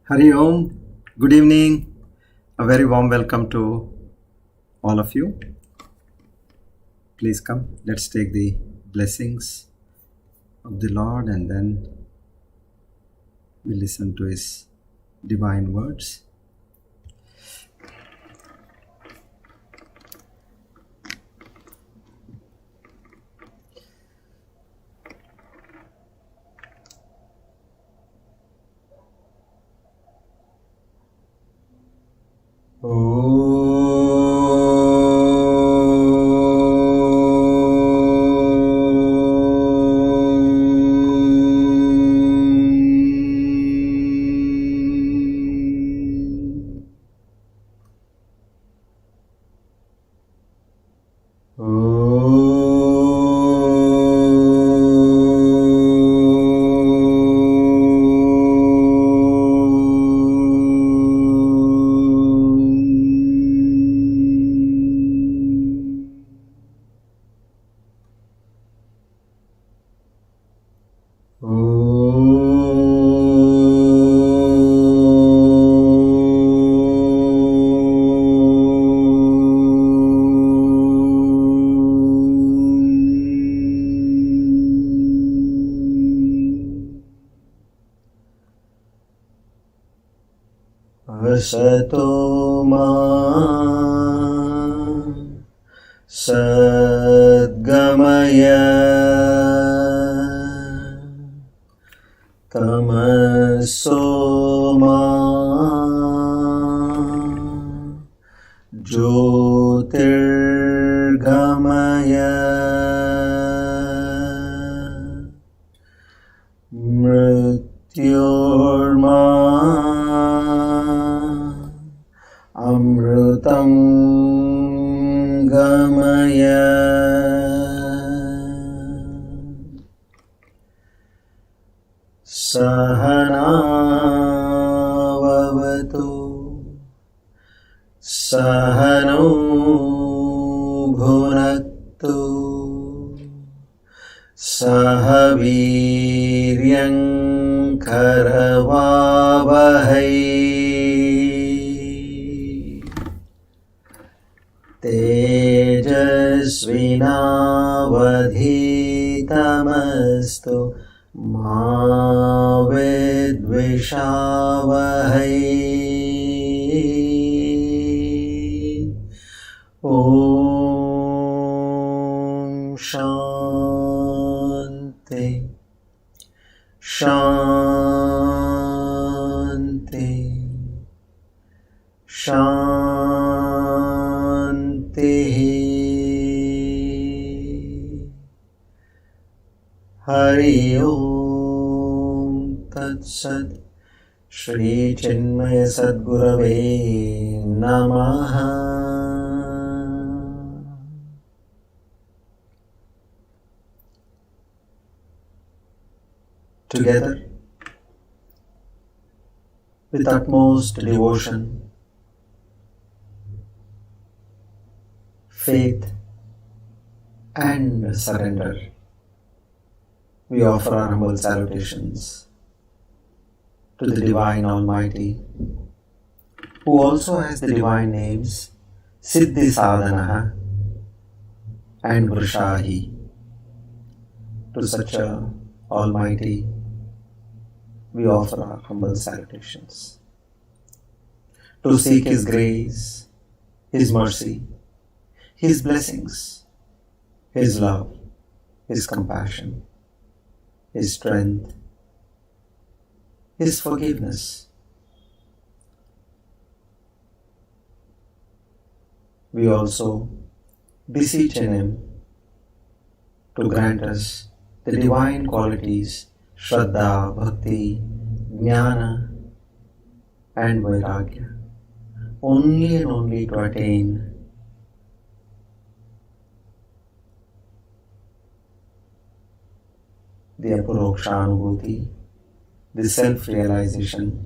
Hari Om, good evening. A very warm welcome to all of you. Please come, let's take the blessings of the Lord and then we listen to His divine words. Asato ma sadgamaya tamaso ma jyotirgamaya mrityorma amrutam gamaya sahana vavatu sahano bhunaktu sahaviryam karavavahai tejasvinavadhitamastu ma vidvishavahai. Om Shanti Shanti Shanti. Hari Om Tat Sat Shri Chinmaya Sadgurave Namaha. Together, with utmost devotion, faith, and surrender, we offer our humble salutations to the Divine Almighty, who also has the divine names Siddhi Sadhanaha and Vrishahi. To such a Almighty, we offer our humble salutations. To seek His grace, His mercy, His blessings, His love, His compassion, His strength, His forgiveness. We also beseech in Him to grant us the divine qualities Shraddha, Bhakti, Jnana and VIBHAGA, only and only to attain the Aparokshanubhuti, the self-realization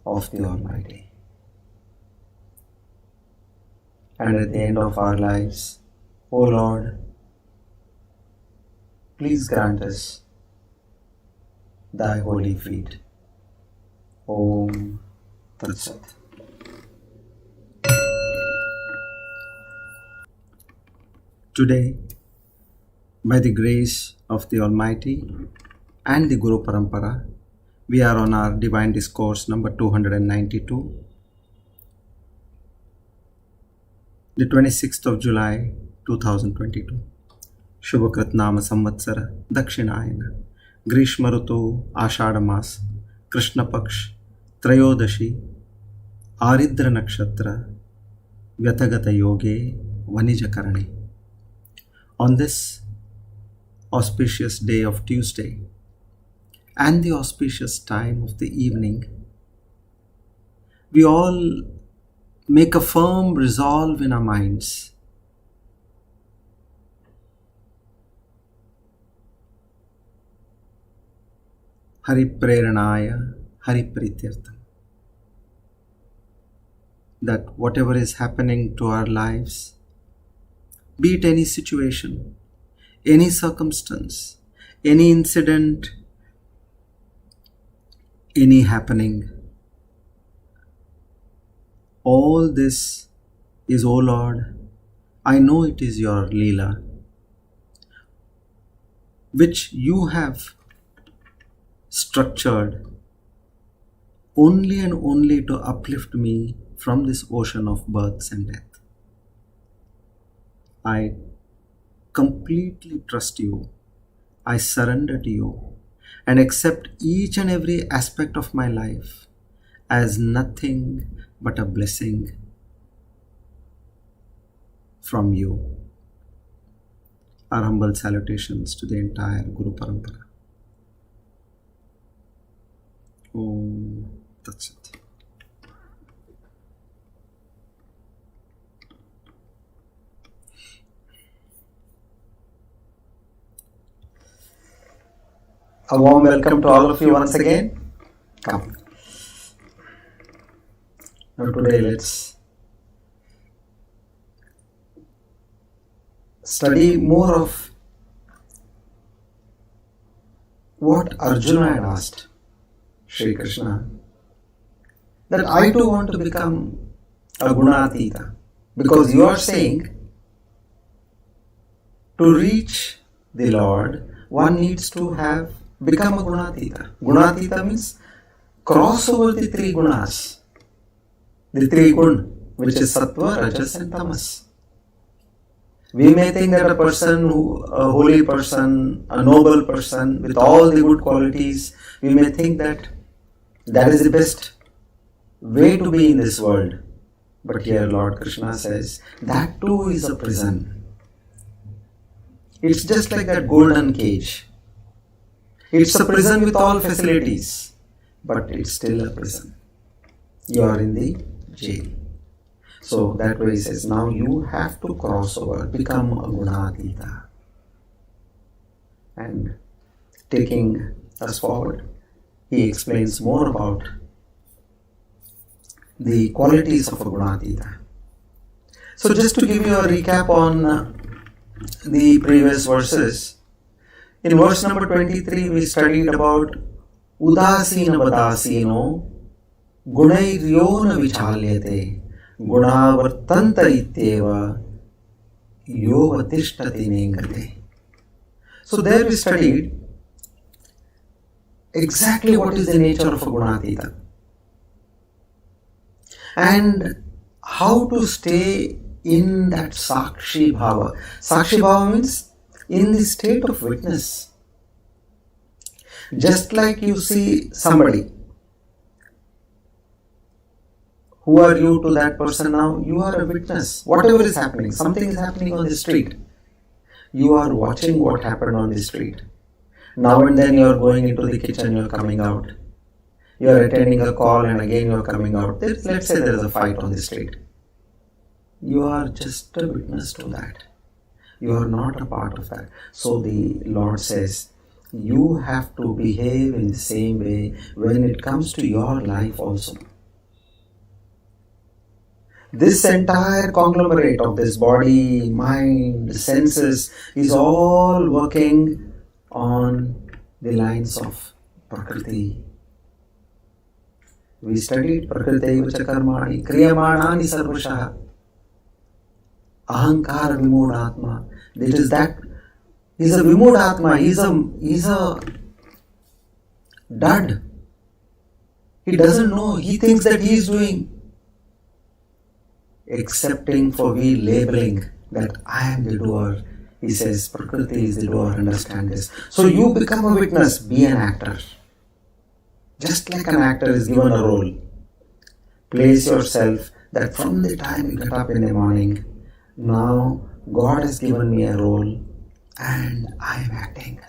of the Almighty. And at the end of our lives, O Lord, please grant us Thy holy feet. Om That's it. Today, by the grace of the Almighty and the Guru Parampara, we are on our Divine Discourse number 292, the 26th of July 2022. Shubhakrat Nama Samvatsara Dakshinayana Grishma Rutu Ashadha Mas Krishna Paksh Trayodashi Aridra Nakshatra Vyatagata Yoge Vanija Karane. On this auspicious day of Tuesday and the auspicious time of the evening, we all make a firm resolve in our minds Hari Preranaya Hari Prityartham, that whatever is happening to our lives, be it any situation, any circumstance, any incident, any happening, all this is, O Lord, I know it is your Leela, which you have structured only and only to uplift me from this ocean of births and death. I completely trust you. I surrender to you and accept each and every aspect of my life as nothing but a blessing from you. Our humble salutations to the entire Guru Parampara. Oh, that's it. A warm welcome to all of you once again. Come. Now today let's study more of what Arjuna had asked Shri Krishna, that I too want to become a Gunatita, because you are saying to reach the Lord one needs to have become a Gunatita. Gunatita means cross over the three gunas, the three gun, which is Sattva, Rajas and Tamas. We may think that a person, a holy person, a noble person with all the good qualities, we may think that that is the best way to be in this world. But here Lord Krishna says, that too is a prison. It's just like that golden cage. It's a prison with all facilities, but it's still a prison. You are in the jail. So that way he says, now you have to cross over, become a Gunatita. And taking us forward, he explains more about the qualities of a Gunatita. So just to give you a recap on the previous verses, in verse number 23 we studied about Udasina Vadasino Gunairyo na Vichalyate Gunavartanta ityeva Yovatishtati Nengate. So there we studied exactly what is the nature of a Gunatita and how to stay in that Sakshi Bhava. Sakshi Bhava means in the state of witness. Just like you see somebody, who are you to that person now? You are a witness. Whatever is happening, something is happening on the street. You are watching what happened on the street. Now and then you are going into the kitchen, you are coming out. You are attending a call and again you are coming out. Let's say there is a fight on the street. You are just a witness to that. You are not a part of that. So the Lord says, you have to behave in the same way when it comes to your life also. This entire conglomerate of this body, mind, senses is all working on the lines of Prakriti. We studied Prakritaiva cha karmani kriyamanani sarvashah ahankara vimoodatma. It is that he's a vimoodatma, he's a dud. He doesn't know, he thinks that he is doing. Accepting for we labeling that I am the doer. He says Prakriti is the doer, understand this. So you become a witness, be an actor. Just like an actor is given a role. Place yourself that from the time you get up in the morning, now God has given me a role and I am acting.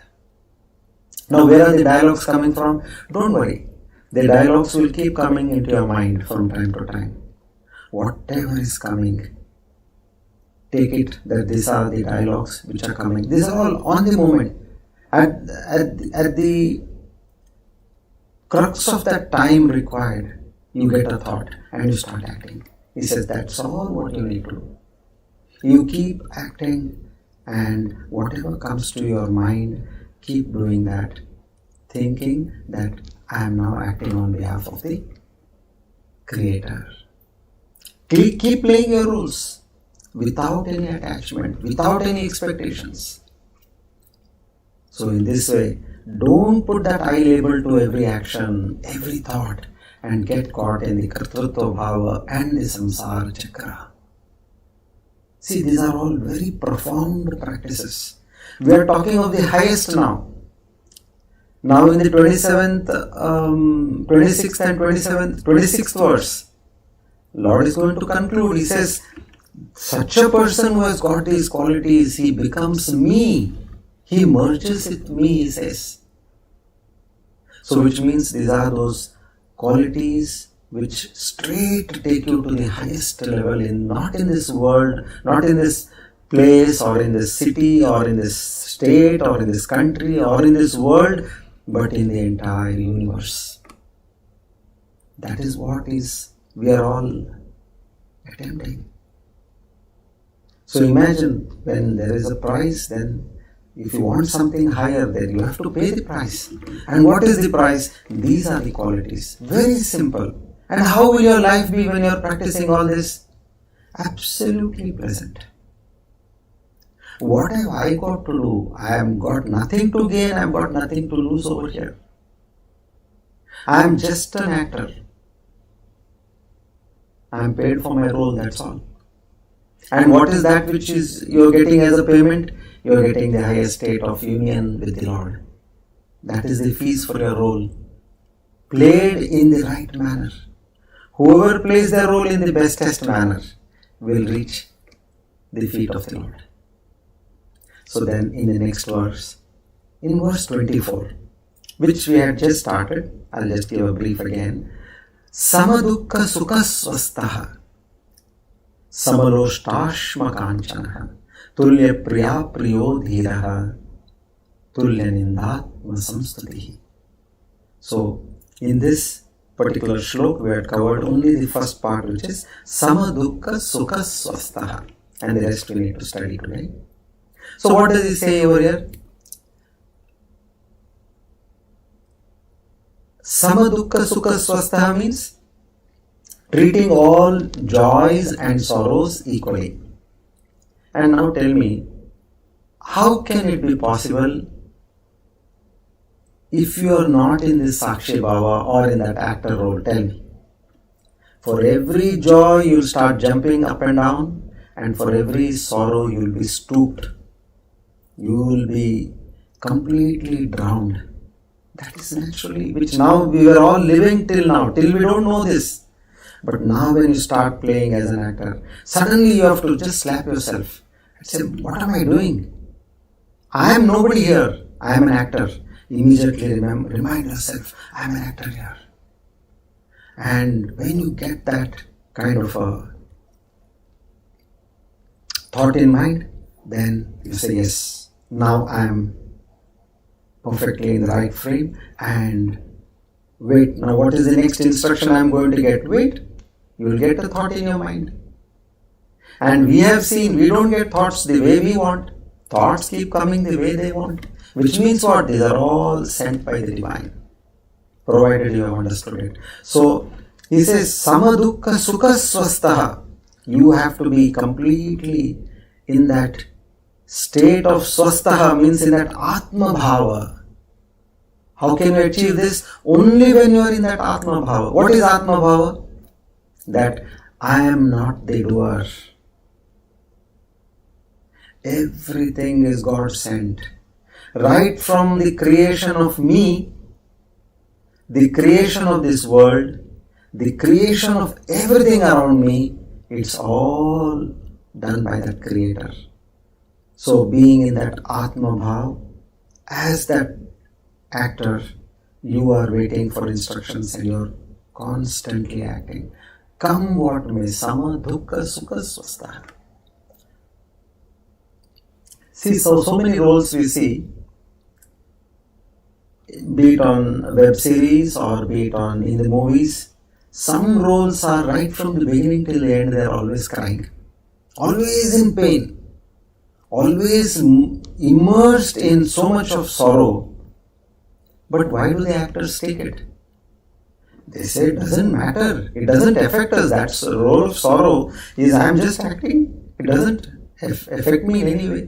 Now where are the dialogues coming from? Don't worry. The dialogues will keep coming into your mind from time to time. Whatever is coming, take it that these are the dialogues which are coming. These are all on the moment. At the crux of that time required, you get a thought and you start acting. He says that's all what you need to do. You keep acting and whatever comes to your mind, keep doing that, thinking that I am now acting on behalf of the Creator. Keep playing your roles without any attachment, without any expectations. So in this way, don't put that I label to every action, every thought, and get caught in the kartrutva bhava and the samsara chakra. See, these are all very profound practices. We are talking of the highest now. Now in the 26th and 26th verse, Lord is going to conclude. He says, such a person who has got these qualities, he becomes me. He merges with me, he says. So which means these are those qualities which straight take you to the highest level, not in this world, not in this place or in this city or in this state or in this country or in this world, but in the entire universe. That is what we are all attempting. So imagine when there is a price, then if you want something higher, then you have to pay the price. And what is the price? These are the qualities. Very simple. And how will your life be when you are practicing all this? Absolutely pleasant. What have I got to do? I have got nothing to gain, I have got nothing to lose over here. I am just an actor. I am paid for my role, that's all. And what is that which you are getting as a payment? You are getting the highest state of union with the Lord. That is the fees for your role. Played in the right manner. Whoever plays their role in the bestest manner will reach the feet of the Lord. So then in the next verse, in verse 24, which we had just started, I'll just give a brief again. Samadukka sukasvastaha samaloshtasma kanchanaha tulya priya priyo dhiraha tulya nindatma samstutihi. So in this particular shlok we had covered only the first part, which is Samadukka sukasvastaha, and the rest we need to study today. So what does he say over here? Samadukka sukasvastaha means treating all joys and sorrows equally. And now tell me, how can it be possible if you are not in this Sakshi Bhava or in that actor role? Tell me. For every joy you will start jumping up and down, and for every sorrow you will be stooped. You will be completely drowned. That is naturally, which now we were all living till now, till we don't know this. But now when you start playing as an actor, suddenly you have to just slap yourself and say, what am I doing? I am nobody here. I am an actor. Immediately remind yourself, I am an actor here. And when you get that kind of a thought in mind, then you say, yes, now I am perfectly in the right frame, and wait, now what is the next instruction I am going to get? Wait, you will get a thought in your mind. And we have seen, we don't get thoughts the way we want. Thoughts keep coming the way they want. Which means what? These are all sent by the Divine, provided you have understood it. So, He says, Samadukka Sukha Swastaha. You have to be completely in that state of Swastaha, means in that Atma Bhava. How can you achieve this? Only when you are in that Atma Bhava. What is Atma Bhava? That I am not the doer. Everything is God sent. Right from the creation of me, the creation of this world, the creation of everything around me, it's all done by that Creator. So being in that Atma Bhav, as that actor, you are waiting for instructions and you are constantly acting. Come what may, sama dukkha sukha swastaha. See, so many roles we see, be it on web series or be it on in the movies. Some roles are right from the beginning till the end, they are always crying, always in pain, always immersed in so much of sorrow. But why do the actors take it? They say it doesn't matter, it doesn't affect us. That's the role of sorrow, is I am just acting, it doesn't affect me in any way.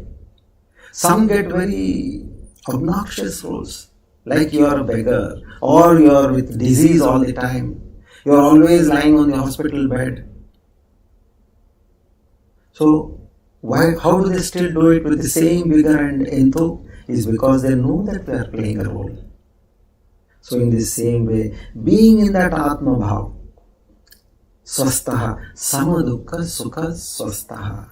Some get very obnoxious roles, like you are a beggar or you are with disease all the time. You are always lying on the hospital bed. So, how do they still do it with the same vigor and enthu? Is because they know that they are playing a role. So in the same way, being in that Atma Bhav, Swastaha, Samadukka Sukha Swastaha.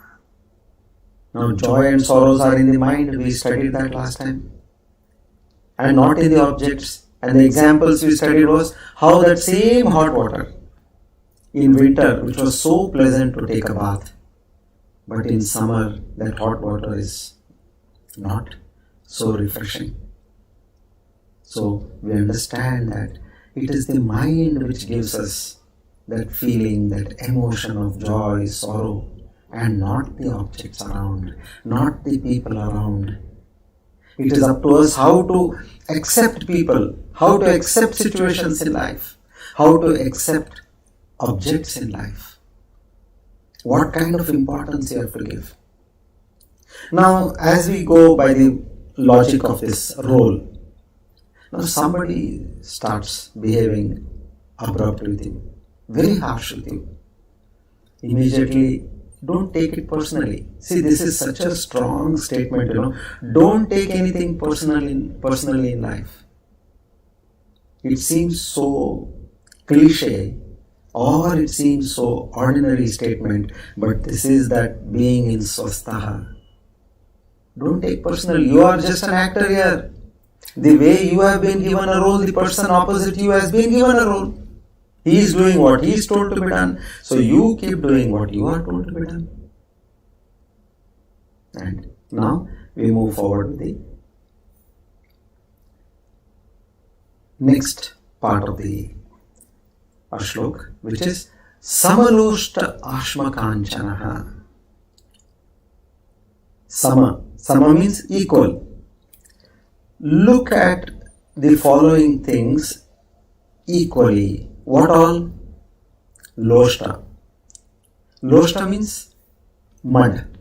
Now joy and sorrows are in the mind, we studied that last time. And not in the objects. And the examples we studied was how that same hot water in winter, which was so pleasant to take a bath, but in summer that hot water is not so refreshing. So we understand that it is the mind which gives us that feeling, that emotion of joy, sorrow, and not the objects around, not the people around. It is up to us how to accept people, how to accept situations in life, how to accept objects in life. What kind of importance you have to give. Now, as we go by the logic of this role, now somebody starts behaving abrupt with you, very harsh with you. Immediately, don't take it personally. See, this is such a strong statement, Don't take anything personally in life. It seems so cliche or it seems so ordinary statement, but this is that being in Swastaha. Don't take personally. You are just an actor here. The way you have been given a role, the person opposite you has been given a role. He is doing what he is told to be done. So you keep doing what you are told to be done. And now we move forward with the next part of the Shlok, which is Samaloshta Ashmakanchanaha. Sama means equal. Look at the following things equally. What all? Loshta. Loshta means mud.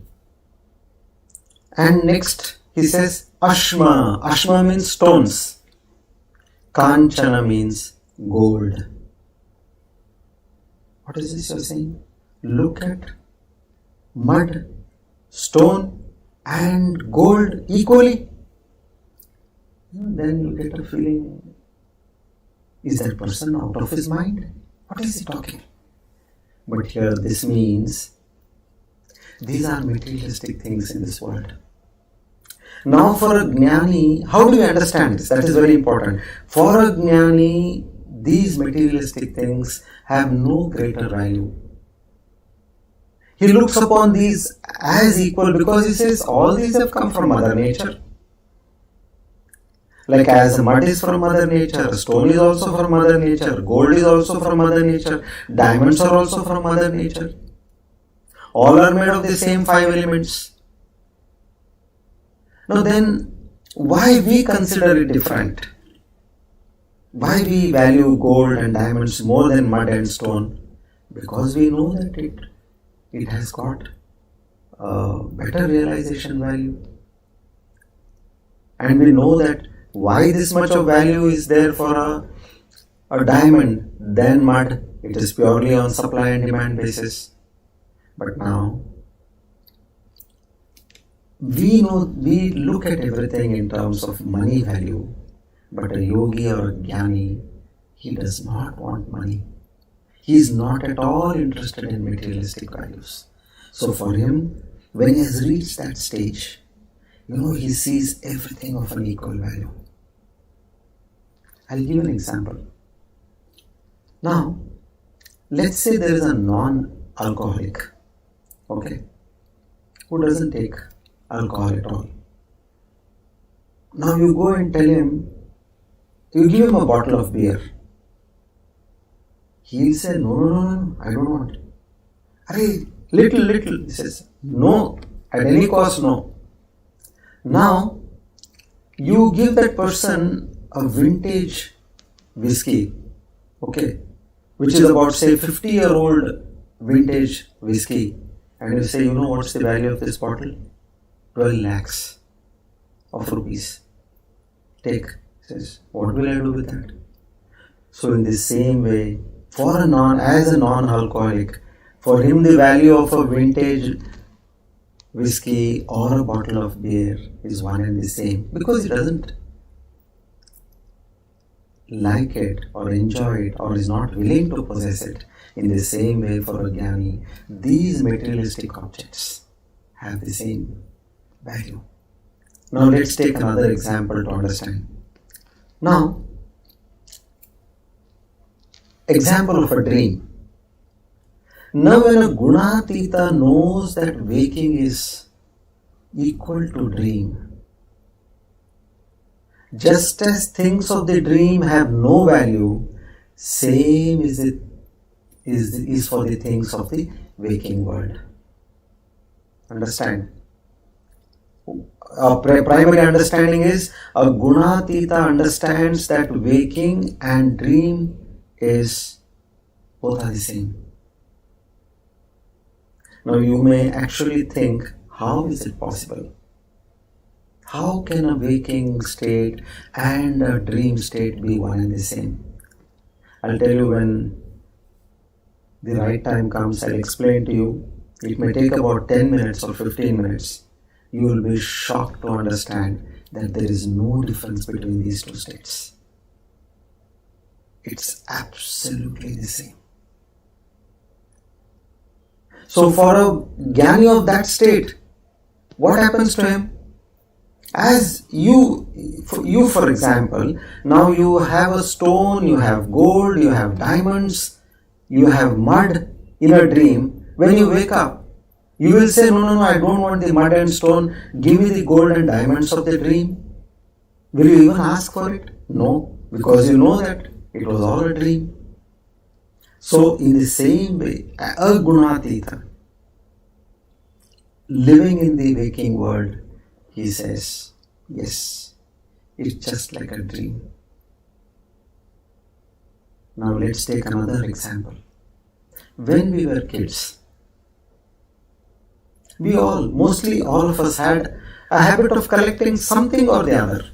And next he says Ashma. Ashma means stones. Kanchana means gold. What is this you are saying? Look at mud, stone and gold equally. Then you get a feeling, is that person out of his mind? What is he talking? But here this means these are materialistic things in this world. Now for a Jnani, how do we understand this? That is very important. For a Jnani, these materialistic things have no greater value. He looks upon these as equal because he says all these have come from Mother Nature. Like as mud is from Mother Nature, stone is also from Mother Nature, gold is also from Mother Nature, diamonds are also from Mother Nature. All are made of the same 5 elements. Now then, why we consider it different? Why we value gold and diamonds more than mud and stone? Because we know that it has got a better realization value. And we know that why this much of value is there for a diamond than mud. It is purely on supply and demand basis. But now, we look at everything in terms of money value. But a yogi or a jnani, he does not want money. He is not at all interested in materialistic values. So for him, when he has reached that stage, he sees everything of an equal value. I'll give an example. Now, let's say there is a non-alcoholic, okay, who doesn't take alcohol at all. Now you go and tell him, you give him a bottle of beer. He'll say, no, I don't want. Little. He says, no, at any cost, no. Now, you give that person a vintage whiskey, okay, which is about, say, 50-year-old vintage whiskey. And you say, what's the value of this bottle? 12 lakhs of rupees. Take. Says, what will I do with that? So in the same way, as a non-alcoholic, for him the value of a vintage whiskey or a bottle of beer is one and the same, because he doesn't like it or enjoy it or is not willing to possess it. In the same way, for a jnani, these materialistic objects have the same value. Now let's take another example to understand. Now, example of a dream. Now when a gunatita knows that waking is equal to dream, just as things of the dream have no value, same is for the things of the waking world. Understand? A primary understanding is a gunatita understands that waking and dream both are the same. Now you may actually think, how is it possible? How can a waking state and a dream state be one and the same? I'll tell you when the right time comes, I'll explain to you. It may take about 10 minutes or 15 minutes. You will be shocked to understand that there is no difference between these two states. It's absolutely the same. So for a jnani of that state, what happens to him? As you for example, now you have a stone, you have gold, you have diamonds, you have mud in a dream. When you wake up, you will say, no, I don't want the mud and stone. Give me the gold and diamonds of the dream. Will you even ask for it? No, because you know that it was all a dream. So in the same way, a gunatita, living in the waking world, he says, yes, it's just like a dream. Now let's take another example. When we were kids, mostly all of us had a habit of collecting something or the other.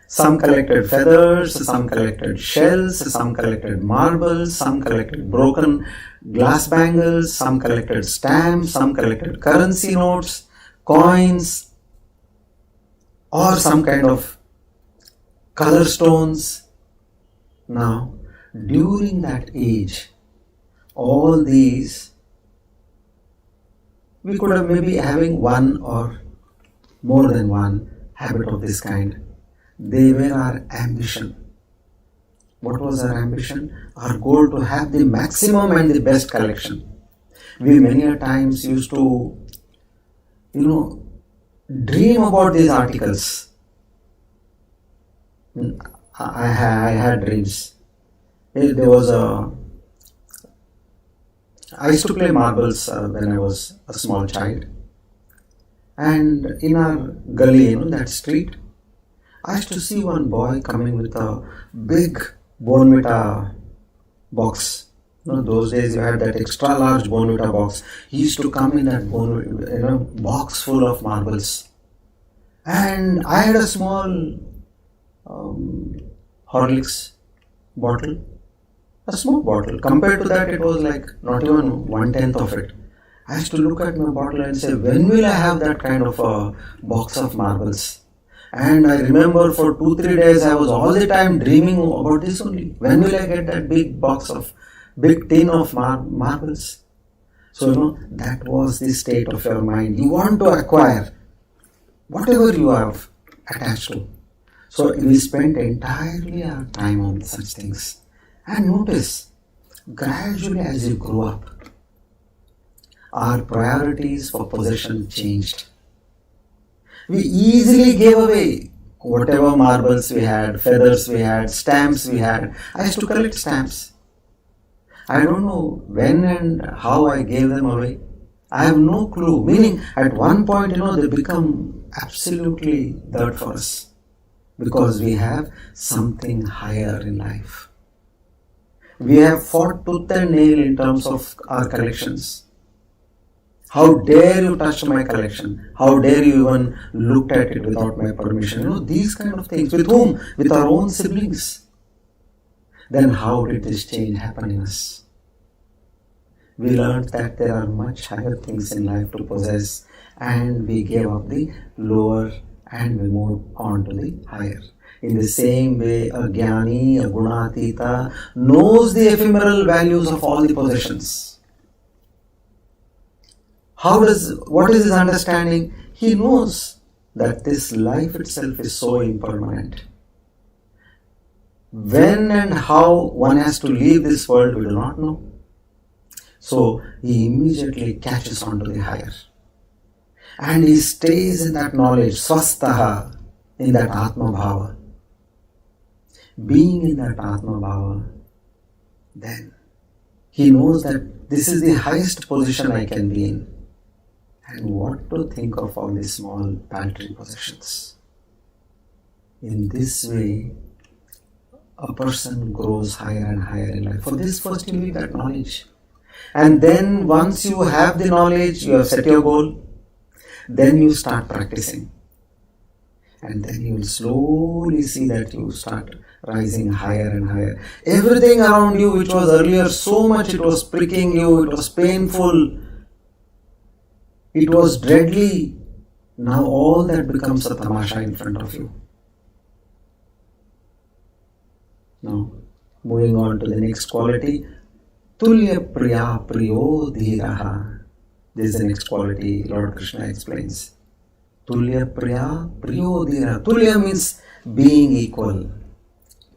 Some collected feathers, some collected shells, some collected marbles, some collected broken glass bangles, some collected stamps, some collected currency notes, coins, or some kind of color stones. Now, during that age, all these, we could have maybe having one or more than one habit of this kind. They were our ambition. What was our ambition? Our goal to have the maximum and the best collection. We many a times used to, dream about these articles. I had dreams. I used to play marbles when I was a small child. And in our gully, that street, I used to see one boy coming with a big Bonvita box. Those days you had that extra large Bonvita box. He used to come in that box full of marbles. And I had a small Horlicks bottle, a small bottle. Compared to that, it was like not even 1/10 of it. I used to look at my bottle and say, when will I have that kind of a box of marbles? And I remember for 2-3 days I was all the time dreaming about this only. When will I get that big tin of marbles? So, that was the state of your mind. You want to acquire whatever you have attached to. So, we spent entirely our time on such things. And notice, gradually as you grow up, our priorities for possession changed. We easily gave away whatever marbles we had, feathers we had, stamps we had. I used to collect stamps. I don't know when and how I gave them away. I have no clue. Meaning, at one point, they become absolutely dirt for us. Because we have something higher in life. We have fought tooth and nail in terms of our collections. How dare you touch my collection? How dare you even look at it without my permission? These kind of things. With whom? With our own siblings. Then how did this change happen in us? We learned that there are much higher things in life to possess, and we gave up the lower and we moved on to the higher. In the same way, a Jnani, a Gunatita knows the ephemeral values of all the possessions. What is his understanding? He knows that this life itself is so impermanent. When and how one has to leave this world, we do not know. So he immediately catches on to the higher. And he stays in that knowledge, swastaha, in that Atma Bhava. Being in that Atma Bhava, then he knows that this is the highest position I can be in. And what to think of all these small paltry possessions. In this way, a person grows higher and higher in life. For this, first you need that knowledge. And then once you have the knowledge, you have set your goal, then you start practicing. And then you will slowly see that you start rising higher and higher. Everything around you, which was earlier so much, it was pricking you, it was painful, it was deadly. Now all that becomes a tamasha in front of you. Now, moving on to the next quality, tulya priya priyo dhiraha. This is the next quality Lord Krishna explains. Tulya priya priyo dhiraha. Tulya means being equal.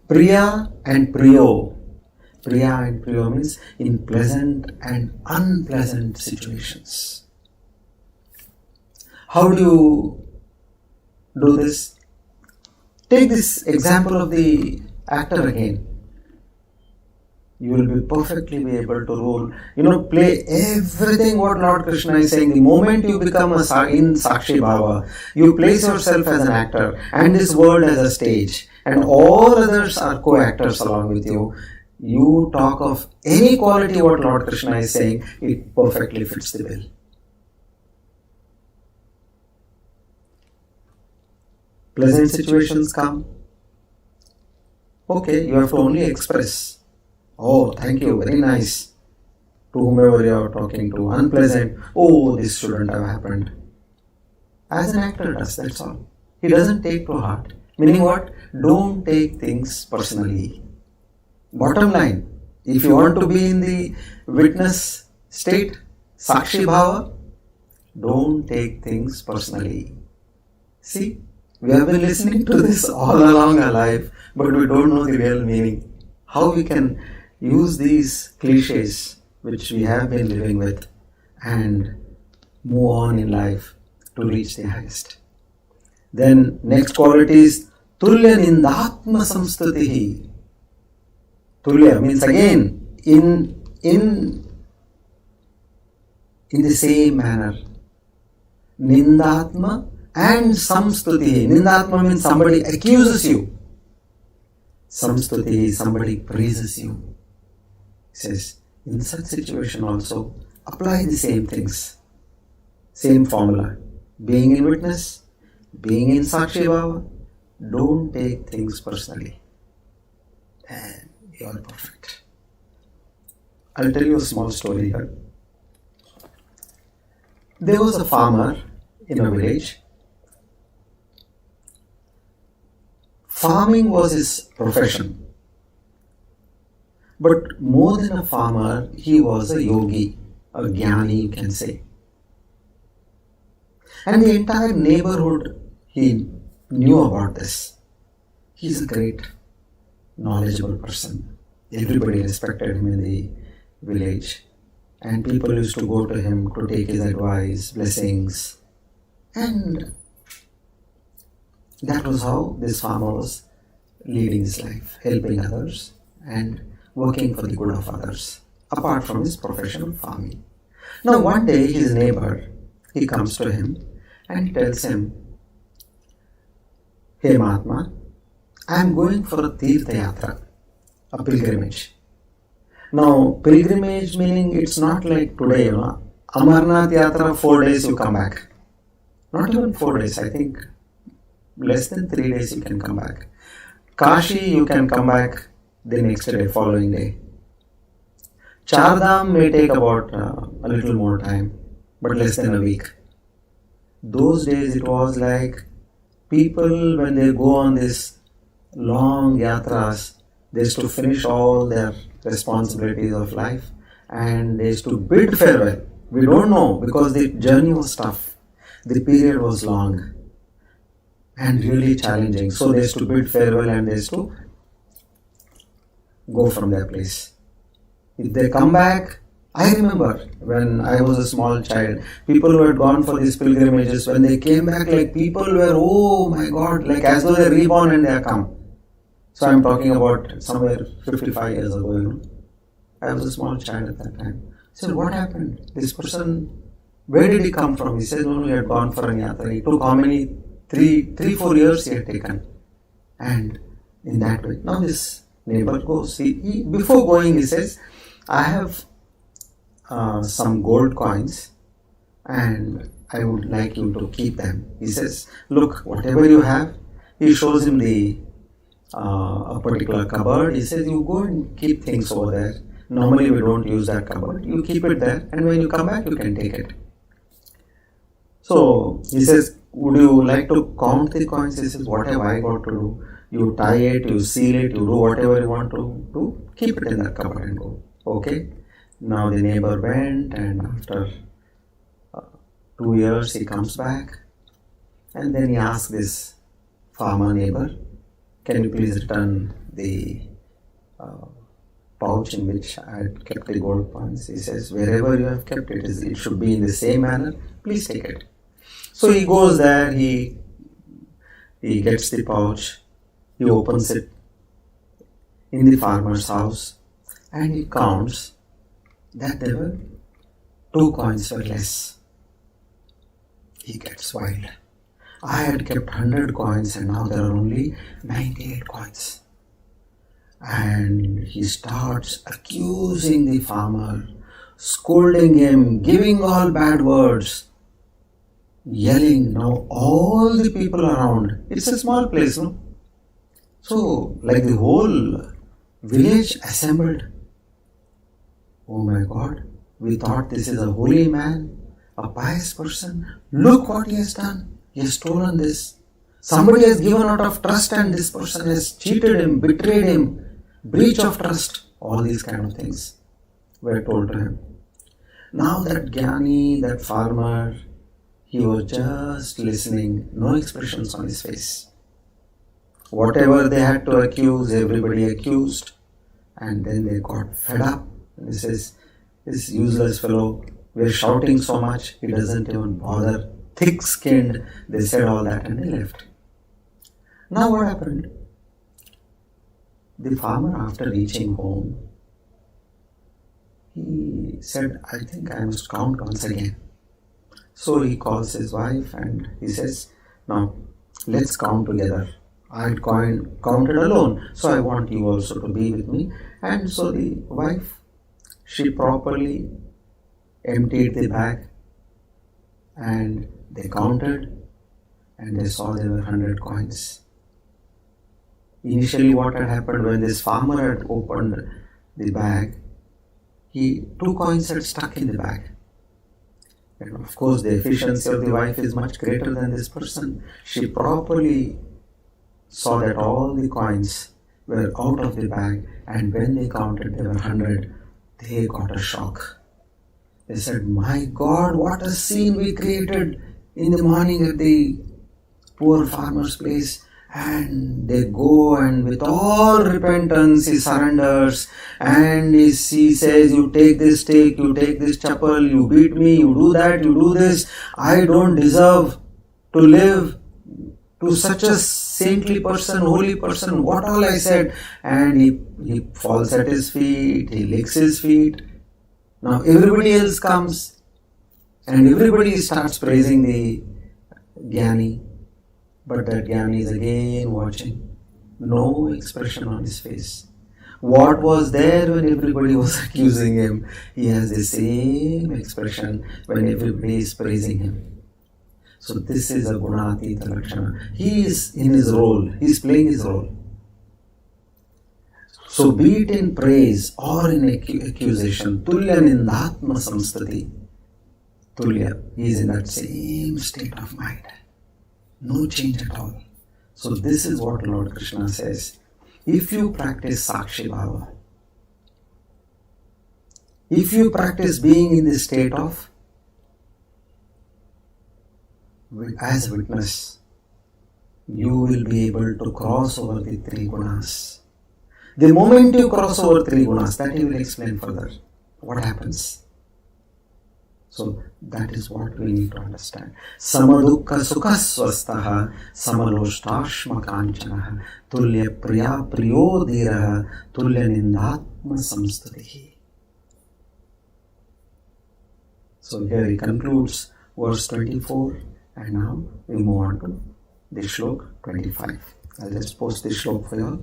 Priya and priyo. Priya and priyo means in pleasant and unpleasant situations. How do you do this? Take this example of the actor again. You will be perfectly be able to rule, play everything what Lord Krishna is saying. The moment you become in Sakshi Bhava, you place yourself as an actor and this world as a stage, and all others are co-actors along with you. You talk of any quality what Lord Krishna is saying, it perfectly fits the bill. Pleasant situations come. Okay, you have to only express, oh, thank you, very nice, to whomever you are talking to. Unpleasant, oh, this shouldn't have happened. As an actor does, that's all. He doesn't take to heart. Meaning what? Don't take things personally. Bottom line, if you want to be in the witness state, Sakshi Bhava, don't take things personally. See? We have been listening to this all along our life, but we don't know the real meaning. How we can use these cliches which we have been living with and move on in life to reach the highest. Then next quality is tulya nindatma samstutihi. Tulya means again in the same manner. Nindatma And samstuti, nindatma means somebody accuses you. Samstuti, somebody praises you. He says, in such situation also, apply the same things. Same formula. Being in witness, being in Sakshi Bhava, don't take things personally. And you are perfect. I'll tell you a small story here. There was a farmer in a village. Farming was his profession. But more than a farmer, he was a yogi, a jnani, you can say. And the entire neighborhood, he knew about this. He's a great, knowledgeable person. Everybody respected him in the village. And people used to go to him to take his advice, blessings. And that was how this farmer was leading his life, helping others and working for the good of others, apart from his profession of farming. Now one day his neighbor, he comes to him and tells him, "Hey Mahatma, I am going for a Tirtha Yatra, a pilgrimage." Now pilgrimage meaning it's not like today, Amarnath Yatra, 4 days you come back. Not even 4 days, I think less than 3 days you can come back. Kashi you can come back the next day, following day. Chardham may take about a little more time, but less than a week. Those days it was like people when they go on this long yatras, they used to finish all their responsibilities of life and they used to bid farewell. We don't know because the journey was tough. The period was long and really challenging. So they used to bid farewell and they used to go from their place. If they come back, I remember when I was a small child, people who had gone for these pilgrimages, when they came back, like people were, oh my God, like as though they're reborn and they have come. So I'm talking about somewhere 55 years ago, I was a small child at that time. I said, what happened? This person, where did he come from? He said, no, he had gone for a yatra. He took how many? 3-4 years he had taken. And in that way, now this neighbor goes. Before going, he says, I have some gold coins and I would like you to keep them. He says, look, whatever you have, he shows him a particular cupboard. He says, you go and keep things over there. Normally we don't use that cupboard. You keep it there and when you come back, you can take it. So he says, would you like to count the coins? He says, what have I got to do? You tie it, you seal it, you do whatever you want to do. Keep it in that cupboard and go. Okay. Now the neighbor went and after 2 years he comes back and then he asks this farmer neighbor, can you please return the pouch in which I had kept the gold coins? He says, wherever you have kept it, it should be in the same manner. Please take it. So he goes there, he gets the pouch, he opens it in the farmer's house and he counts that there were 2 coins were less. He gets wild. I had kept 100 coins and now there are only 98 coins. And he starts accusing the farmer, scolding him, giving all bad words, yelling. Now all the people around, it's a small place, no? So like the whole village assembled. Oh my God, we thought this is a holy man, a pious person. Look what he has done. He has stolen this. Somebody has given out of trust and this person has cheated him, betrayed him, breach of trust. All these kind of things were told to him. Now that jnani, that farmer, he was just listening, no expressions on his face. Whatever they had to accuse, everybody accused. And then they got fed up. And he says, this useless fellow, we're shouting so much, he doesn't even bother. Thick-skinned, they said all that and they left. Now what happened? The farmer, after reaching home, he said, I think I must count once again. So he calls his wife and he says, Now, let's count together. I counted alone, so I want you also to be with me. And so the wife, she properly emptied the bag, and they counted, and they saw there were 100 coins. Initially, what had happened when this farmer had opened the bag, 2 coins had stuck in the bag. And of course, the efficiency of the wife is much greater than this person. She properly saw that all the coins were out of the bag, and when they counted, there were 100. They got a shock. They said, "My God, what a scene we created in the morning at the poor farmer's place." And they go, and with all repentance he surrenders, and he says, "You take this stick, you take this chapel, you beat me, you do that, you do this. I don't deserve to live to such a saintly person, holy person, what all I said." And he falls at his feet, he licks his feet. Now everybody else comes, and everybody starts praising the Jnani. But that Jnani is again watching. No expression on his face. What was there when everybody was accusing him? He has the same expression when everybody is praising him. So this is a Gunatita Lakshana. He is in his role. He is playing his role. So be it in praise or in accusation, Tulya Nindatma Samstati. Tulya, he is in that same state of mind. No change at all. So this is what Lord Krishna says. If you practice Sakshi Bhava, if you practice being in the state of as witness, you will be able to cross over the 3 gunas. The moment you cross over 3 gunas, that he will explain further. What happens? So that is what we need to understand. Samadukka sukhaswastaha samaloshtasma kanchanaha tulya priya priyodiraha tulya nindatma samstutihi. So here he concludes verse 24, and now we move on to the Shlok 25. I'll just post the Shlok for you all.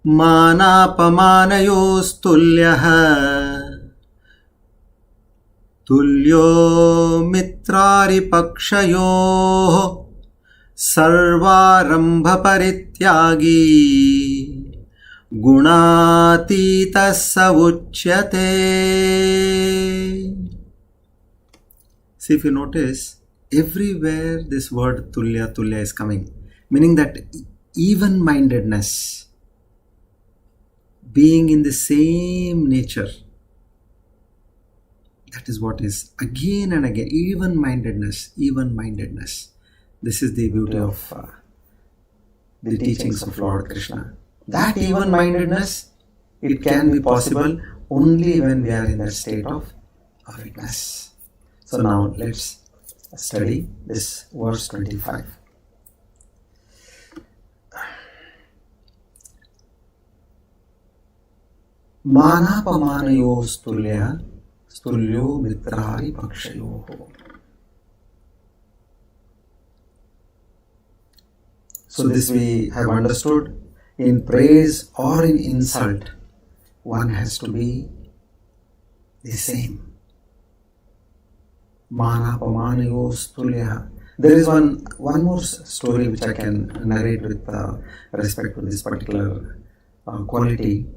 मानापमानयोस्तुल्यः तुल्यो मित्रारिपक्षयोः सर्वारम्भपरित्यागी गुणातीतः स उच्यते. See, if you notice, everywhere this word tulya is coming, meaning that even-mindedness, being in the same nature, that is what is again and again, even-mindedness. This is the beauty of the teachings of Lord Krishna. That even-mindedness, it can be possible only when we are in that state of awareness. So now let's study this verse 25. Manapamanayostullya stulyo mitrari pakshayoho. So this we have understood. In praise or in insult, one has to be the same. Manapamanayostullya. There is one more story which I can narrate with respect to this particular quality.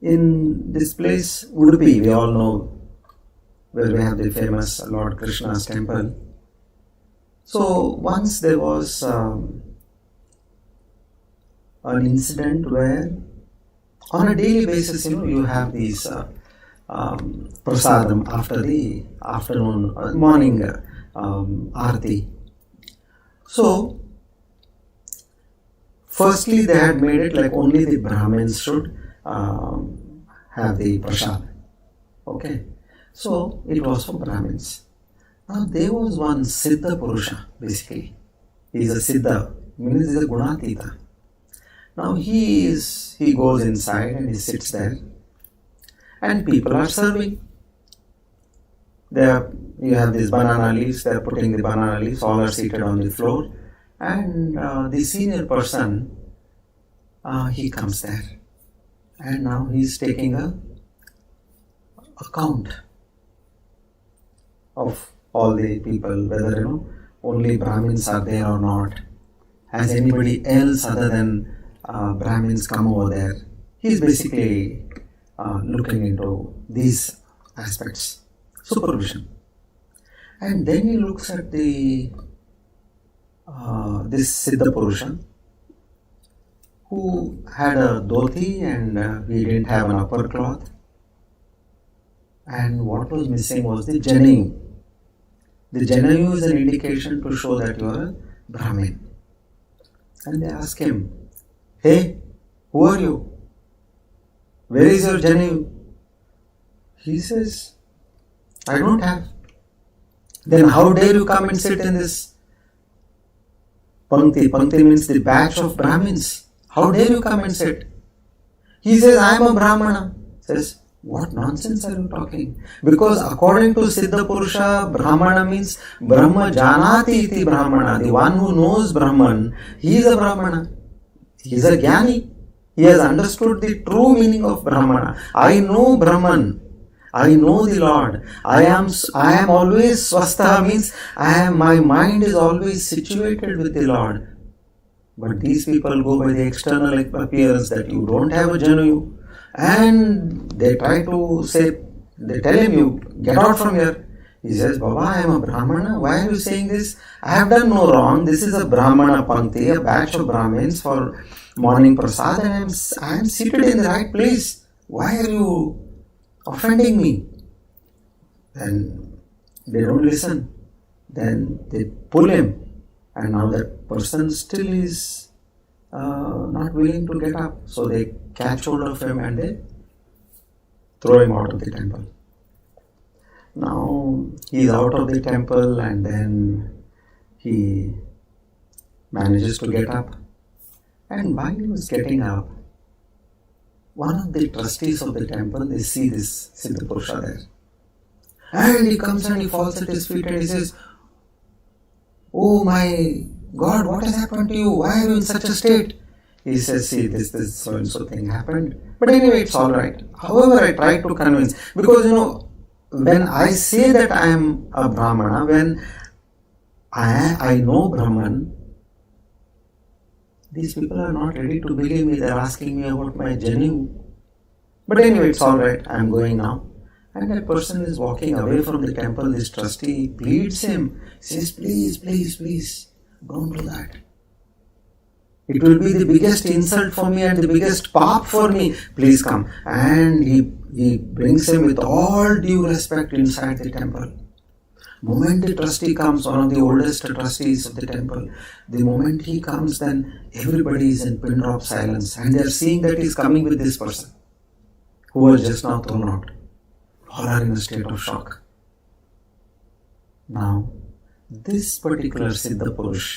In this place, Udupi, we all know, where we have the famous Lord Krishna's temple. So once there was an incident where on a daily basis, you have these prasadam after the morning arti. So firstly they had made it like only the Brahmins should have the prasad. Okay, so it was for Brahmins. Now there was one Siddha Purusha, basically. He is a Siddha, means he is a Gunatita. Now he goes inside and he sits there, and people are serving. You have these banana leaves, they are putting the banana leaves, all are seated on the floor, and the senior person, he comes there, and now he is taking a account of all the people, whether only Brahmins are there or not. Has anybody else other than Brahmins come over there? He is basically looking into these aspects, supervision. And then he looks at this Siddha Purusha who had a dhoti and he didn't have an upper cloth, and what was missing was the Janayu. The Janayu is an indication to show that you are a Brahmin. And they ask him, "Hey, who are you? Where is your Janayu?" He says, "I don't have." "Then how dare you come and sit in this Pankti?" Pankti means the batch of Brahmins. "How dare you come and sit?" He says, "I am a Brahmana." Says, "What nonsense are you talking?" Because according to Siddha Purusha, Brahmana means Brahma Janati iti Brahmana. The one who knows Brahman, he is a Brahmana. He is a Jnani. He has understood the true meaning of Brahmana. I know Brahman. I know the Lord. I am always swastha, means my mind is always situated with the Lord. But these people go by the external appearance that you don't have a Janayu. And they try to say, they tell him, "You get out from here." He says, "Baba, I am a Brahmana. Why are you saying this? I have done no wrong. This is a Brahmana Pankti, a batch of Brahmins for morning prasad, and I am seated in the right place. Why are you offending me?" Then they don't listen. Then they pull him, and now that person still is not willing to get up. So they catch hold of him and they throw him out of the temple. Now he is out of the temple, and then he manages to get up. And while he was getting up, one of the trustees of the temple, they see this Siddha Purusha there. And he comes and he falls at his feet and he says, "Oh my God, what has happened to you? Why are you in such a state?" He says, "See, this so and so thing happened. But anyway, it's all right." However, I try to convince, because when I say that I am a Brahmana, when I know Brahman, these people are not ready to believe me. They are asking me about my Janayu. But anyway, it's all right. I am going now. And that person is walking away from the temple. This trustee pleads him. He says, "Please, please, please, don't do that. It will be the biggest insult for me and the biggest paap for me. Please come." And he brings him with all due respect inside the temple. Moment the trustee comes, one of the oldest trustees of the temple, the moment he comes, then everybody is in pin drop silence, and they are seeing that he is coming with this person who was just now thrown out. All are in a state of shock. Now, this particular Siddha Purush,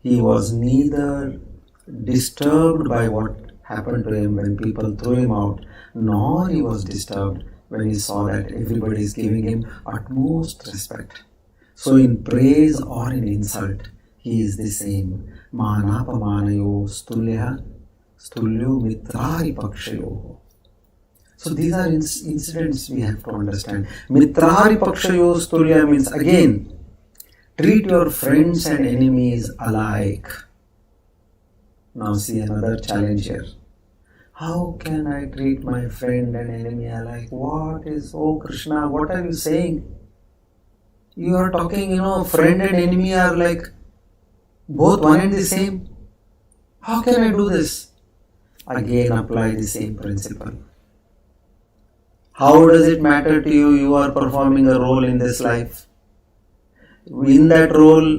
he was neither disturbed by what happened to him when people threw him out, nor he was disturbed when he saw that everybody is giving him utmost respect. So in praise or in insult, he is the same. Manapamanayo stulya stulyo mitrari pakshayo. So these are incidents we have to understand. Mitrari pakshayo stulya means, again, treat your friends and enemies alike. Now see another challenge here. How can I treat my friend and enemy alike? Oh Krishna, what are you saying? You are talking, friend and enemy are like both one and the same. How can I do this? Again, apply the same principle. How does it matter to you? You are performing a role in this life. In that role,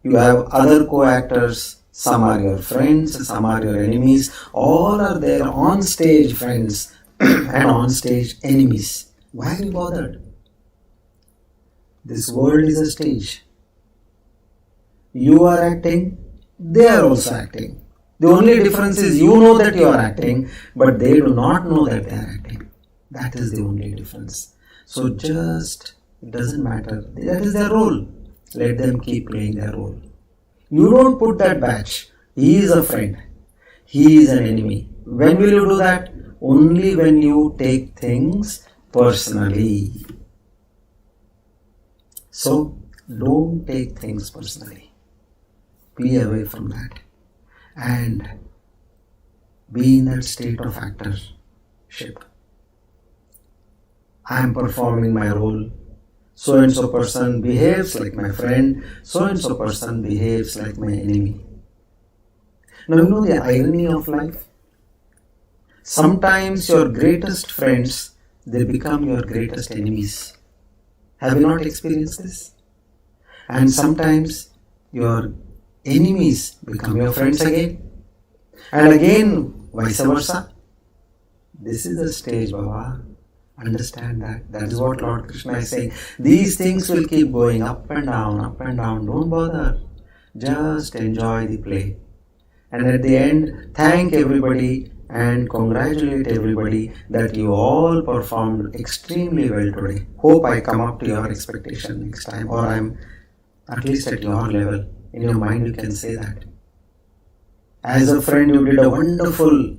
you have other co-actors. Some are your friends, some are your enemies. All are there on stage friends and on stage enemies. Why are you bothered? This world is a stage. You are acting, they are also acting. The only difference is you know that you are acting, but they do not know that they are acting. That is the only difference. So just, it doesn't matter. That is their role. Let them keep playing their role. You don't put that badge. He is a friend. He is an enemy. When will you do that? Only when you take things personally. So, don't take things personally. Be away from that. And be in that state of actorship. I am performing my role. So and so person behaves like my friend. So and so person behaves like my enemy. Now you know the irony of life? Sometimes your greatest friends, they become your greatest enemies. Have you not experienced this? And sometimes your enemies become your friends again. And again, vice versa. This is the stage, Baba. Understand that. That is what Lord Krishna is saying. These things will keep going up and down, up and down. Don't bother. Just enjoy the play. And at the end, thank everybody and congratulate everybody that you all performed extremely well today. Hope I come up to your expectation next time, or I'm at least at your level. In your mind you can say that. As a friend you did wonderful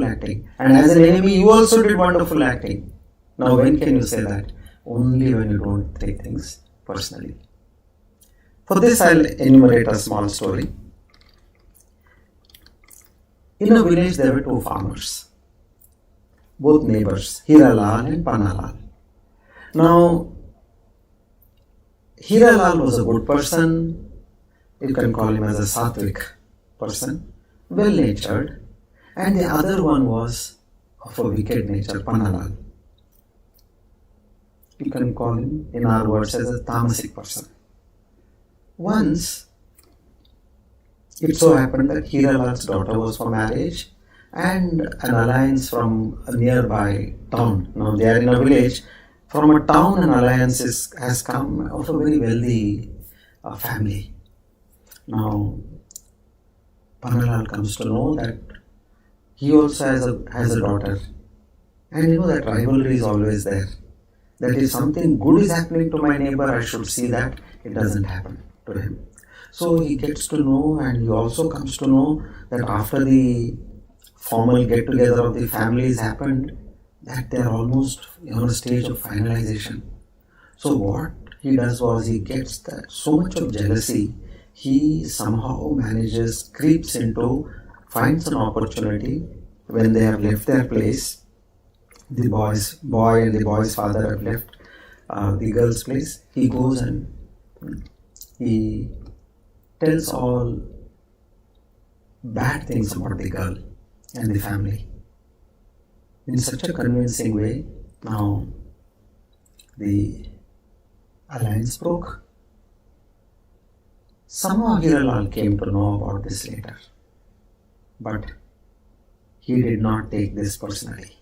acting. And as an enemy you also did wonderful acting. Now when can you say that? Only when you don't take things personally. For this I'll enumerate a small story. In a village there were two farmers, both neighbors, Hiralal and Panalal. Now, Hiralal was a good person. You can call him as a sattvic person, well-natured. And the other one was of a wicked nature, Panalal. You can call him, in our words, as a tamasic person. Once, it so happened that Hiralal's daughter was for marriage and an alliance from a nearby town. Now they are in a village. From a town, an alliance has come of a very wealthy family. Now, Panalal comes to know that he also has a daughter. And you know that rivalry is always there. That if something good is happening to my neighbor, I should see that. It doesn't happen to him. So he gets to know, and he also comes to know that after the formal get-together of the families happened, that they are almost on a stage of finalization. So what he does was he gets that so much of jealousy, he somehow creeps into, finds an opportunity when they have left their place. The boy and the boy's father have left the girl's place. He goes and he tells all bad things about the girl and the family in such a convincing way. Now the alliance broke. Somehow Hiralal came to know about this later, but he did not take this personally.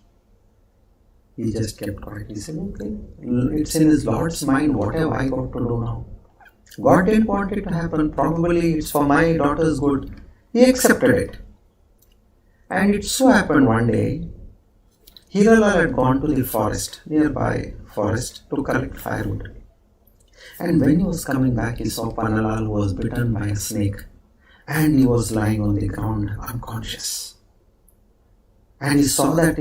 He just kept quiet. He said, okay, it's in his Lord's mind, what have I got to do now? God didn't want it to happen. Probably it's for my daughter's good. He accepted it. And it so happened one day, Hiralal had gone to the forest, nearby forest, to collect firewood. And when he was coming back, he saw Panalal was bitten by a snake. And he was lying on the ground, unconscious. And he saw that,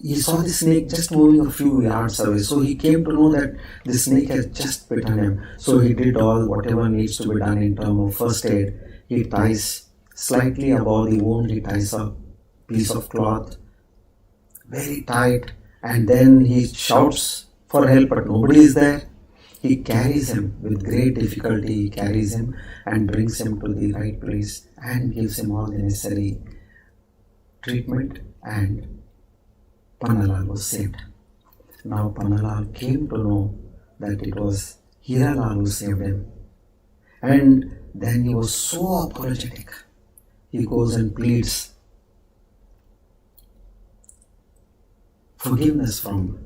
he saw the snake just moving a few yards away. So he came to know that the snake has just bitten him. So he did whatever needs to be done in terms of first aid. He ties slightly above the wound, he ties a piece of cloth very tight, and then he shouts for help, but nobody is there. He carries him with great difficulty. He carries him and brings him to the right place and gives him all the necessary treatment, and Panalal was saved. Now Panalal came to know that it was Hiralal who saved him. And then he was so apologetic. He goes and pleads forgiveness from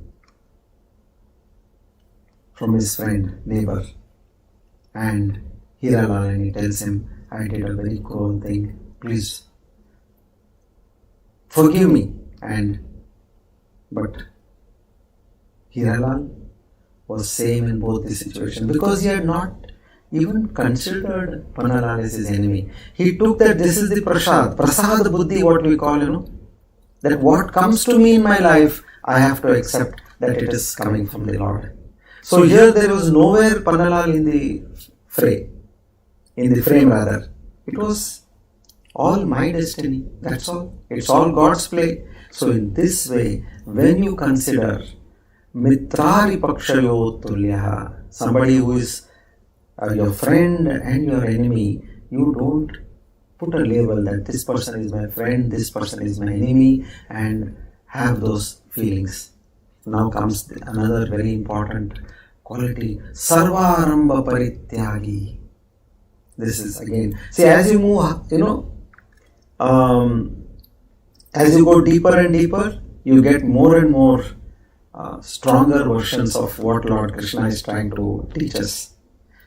from his friend, neighbor. And Hiralal tells him, I did a very cruel thing. Please forgive me. But Hiralal was same in both the situations because he had not even considered Pannalal as his enemy. He took that this is the prasad buddhi, what we call, that what comes to me in my life, I have to accept that it is coming from the Lord. So here there was nowhere Pannalal in the frame rather. It was all my destiny, that's all. It's all God's play. So in this way, when you consider mitrari pakshayo tulyaha, somebody who is your friend and your enemy, you don't put a label that this person is my friend, this person is my enemy, and have those feelings. Now comes another very important quality, sarvaramba parityagi. This is again, see, as you move, as you go deeper and deeper, you get more and more stronger versions of what Lord Krishna is trying to teach us.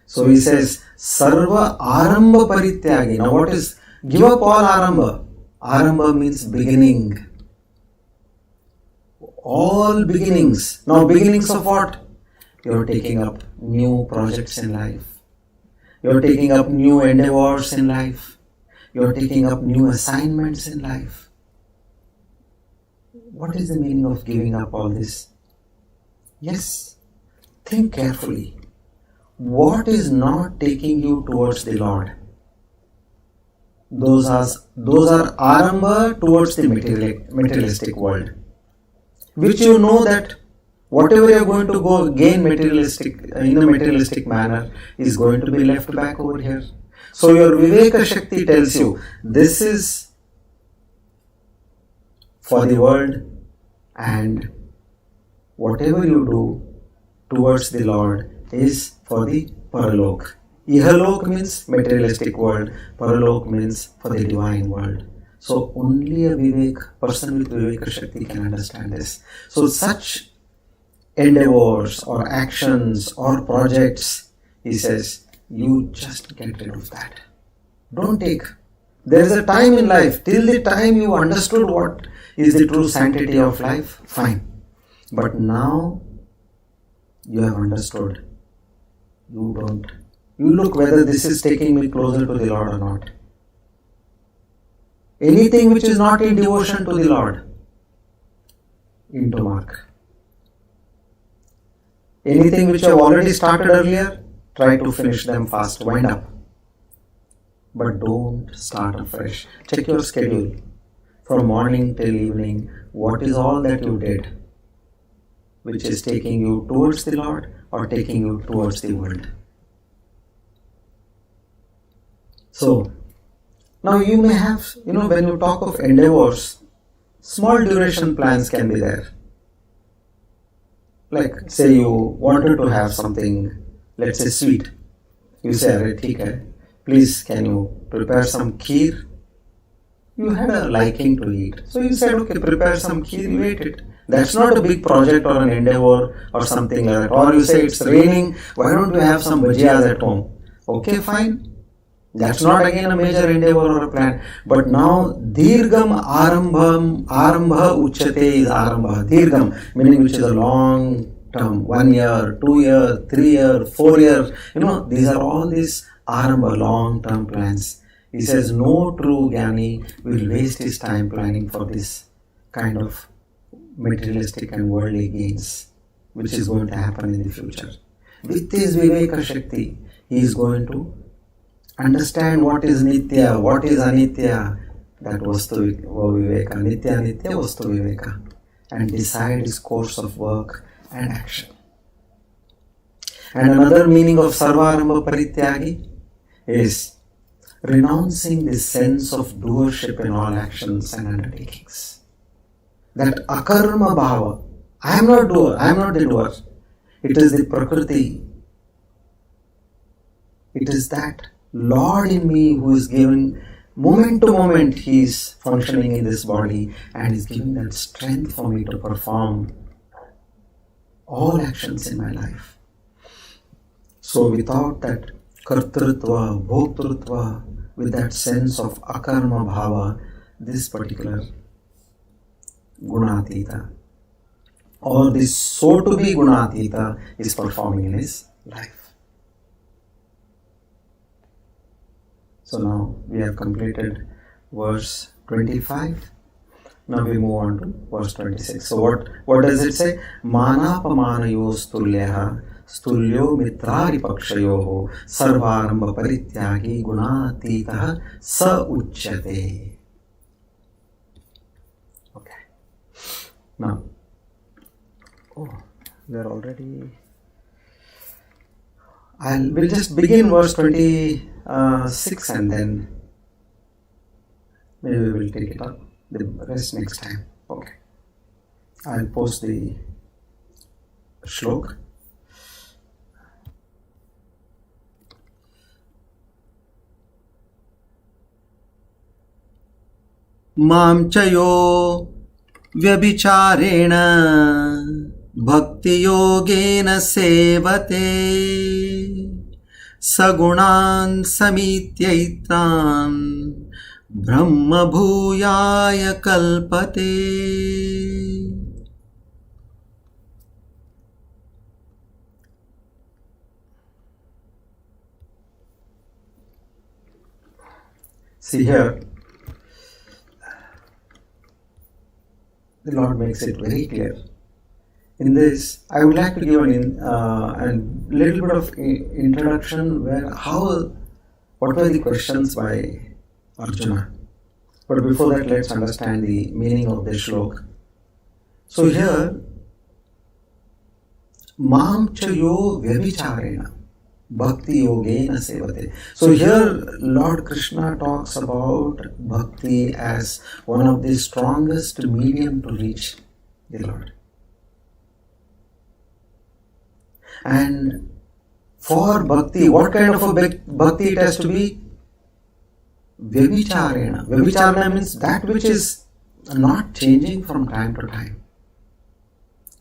So he says, Sarva Aramba Parityagi. Now what is, give up all Aramba. Aramba means beginning. All beginnings. Now beginnings of what? You're taking up new projects in life. You're taking up new endeavors in life. You're taking up new assignments in life. What is the meaning of giving up all this? Yes, think carefully. What is not taking you towards the Lord? Those are aramba towards the materialistic world, which you know that whatever you are going to go gain in a materialistic manner is going to be left back over here. So your Viveka Shakti tells you this is for the world, and whatever you do towards the Lord is for the Paralok. Ihalok means materialistic world, Paralok means for the divine world. So only a person with Viveka Shakti can understand this. So such endeavors or actions or projects, he says, you just get rid of that. Don't take. There is a time in life, till the time you understood what is the true sanctity of life, fine. But now you have understood. You don't. You look whether this is taking me closer to the Lord or not. Anything which is not in devotion to the Lord, into mark. Anything which I have already started earlier, try to finish them fast, wind up. But don't start afresh. Check your schedule. From morning till evening, what is all that you did, which is taking you towards the Lord or taking you towards the world. So, now you may have, when you talk of endeavors, small duration plans can be there. Like, say you wanted to have something, let's say sweet. You say, "Arey, please can you prepare some kheer?" You had a liking to eat. So you said, okay, prepare some kheer, you ate it. That's not a big project or an endeavor or something like that. Or you say, it's raining, why don't we have some bhajiyas at home? Okay, fine. That's not again a major endeavor or a plan. But now, Dirgham Arambha Uchate is Arambha. Dirgham, meaning which is a long term, 1 year, 2 year, 3 year, 4 years. These are all these Arambha, long term plans. He says, no true Jnani will waste his time planning for this kind of materialistic and worldly gains, which is going to happen in the future. With his Viveka Shakti, he is going to understand what is Nitya, what is Anitya, that Vastu Viveka, Nitya Nitya Vastu Viveka, and decide his course of work and action. And another meaning of Sarvaramba Parityagi is renouncing the sense of doership in all actions and undertakings. That akarma bhava, I am not doer, I am not the doer. It is the Prakriti. It is that Lord in me who is giving, moment to moment he is functioning in this body and is giving that strength for me to perform all actions in my life. So without that kartrutva, bhoktrutva, with that sense of akarma bhava, this particular gunatita, or this so to be gunatita, is performing in his life. So now we have completed verse 25. Now we move on to verse 26. So what does it say? Manapamanayo stulyaha stulyo mitrari pakshayoho sarvaramba parityagi gunatitah sa uchyate. Okay. Now, we are already... we'll just begin verse 26 and then maybe we will take it up the rest next time. Okay. I'll post the Shlok. Mam chayo vyabhicharena bhakti yogena sevate sagunan samityaitan brahma bhuyaya kalpate. See here, the Lord makes it very clear. In this, I would like to give a little bit of introduction what were the questions by Arjuna. But before that, let's understand the meaning of this Shlok. So here, Mam chayo vyabhicharena bhakti yogena sevate. So here, Lord Krishna talks about bhakti as one of the strongest medium to reach the Lord. And for bhakti, what kind of a bhakti it has to be? Vyabhicharena. Vyabhicharena means that which is not changing from time to time,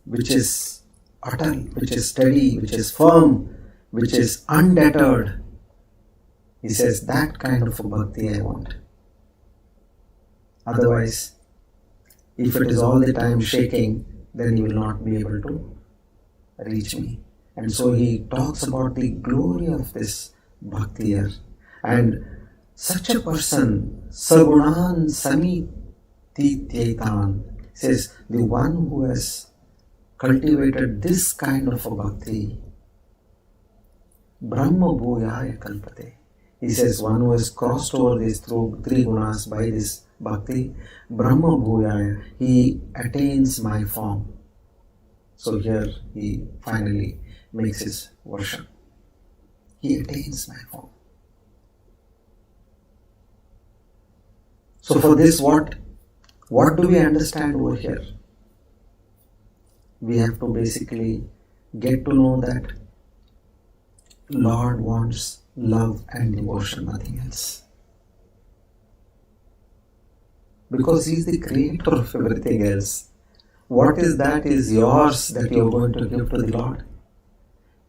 which is utter, which is steady, which is firm, which is undeterred. He says that kind of a bhakti I want. Otherwise, if it is all the time shaking, then you will not be able to reach me. And so he talks about the glory of this bhakti here. And such a person, sagunan samitityetan, says the one who has cultivated this kind of a bhakti, brahma bhuyaya kalpate. He says one who has crossed over these through three gunas by this bhakti, brahma bhuyaya, he attains my form. So here he finally makes his version. He attains my form. So for this, what do we understand over here? We have to basically get to know that Lord wants love and devotion, nothing else. Because He is the creator of everything else. What is that is yours that you are going to give to the Lord?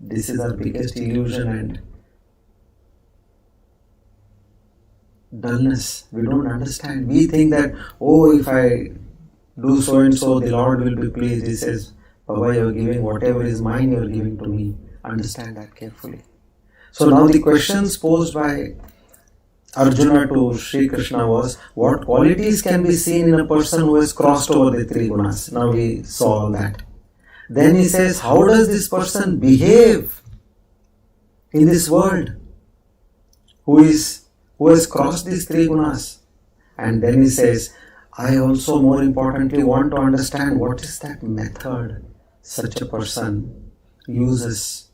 This is our biggest illusion and dullness. We don't understand. We think that, if I do so and so, the Lord will be pleased. He says, Baba, you are giving whatever is mine, you are giving to me. Understand that carefully. So now the questions posed by Arjuna to Sri Krishna was, what qualities can be seen in a person who has crossed over the three gunas? Now we saw all that. Then he says, how does this person behave in this world who has crossed these three gunas? And then he says, I also more importantly want to understand what is that method such a person uses.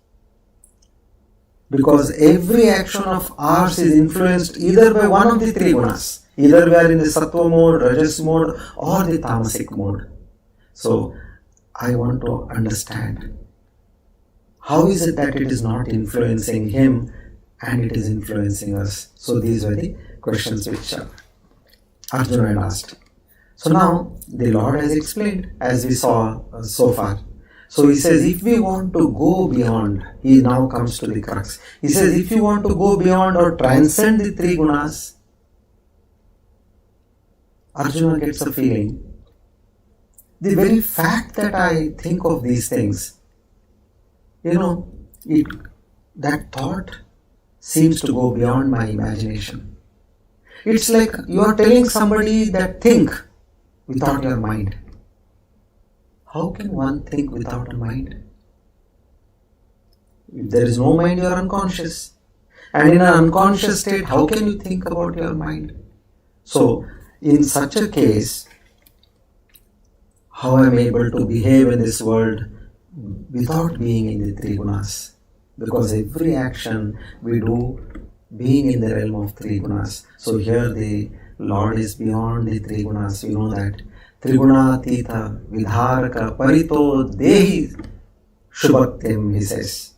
Because every action of ours is influenced either by one of the three gunas. Either we are in the sattva mode, rajas mode, or the tamasic mode. So I want to understand, how is it that it is not influencing him and it is influencing us? So these were the questions which Arjuna had asked. So now the Lord has explained, as we saw so far. So he says, if we want to go beyond, he now comes to the crux. He says, if you want to go beyond or transcend the three gunas, Arjuna gets a feeling. The very fact that I think of these things, that thought seems to go beyond my imagination. It's like you are telling somebody that think without your mind. How can one think without a mind? If there is no mind, you are unconscious. And in an unconscious state, how can you think about your mind? So, in such a case, how I am able to behave in this world without being in the three gunas? Because every action we do being in the realm of three gunas. So here the Lord is beyond the three gunas. We know that. Trigunatita vidharaka parito dehi shubhaktim, he says.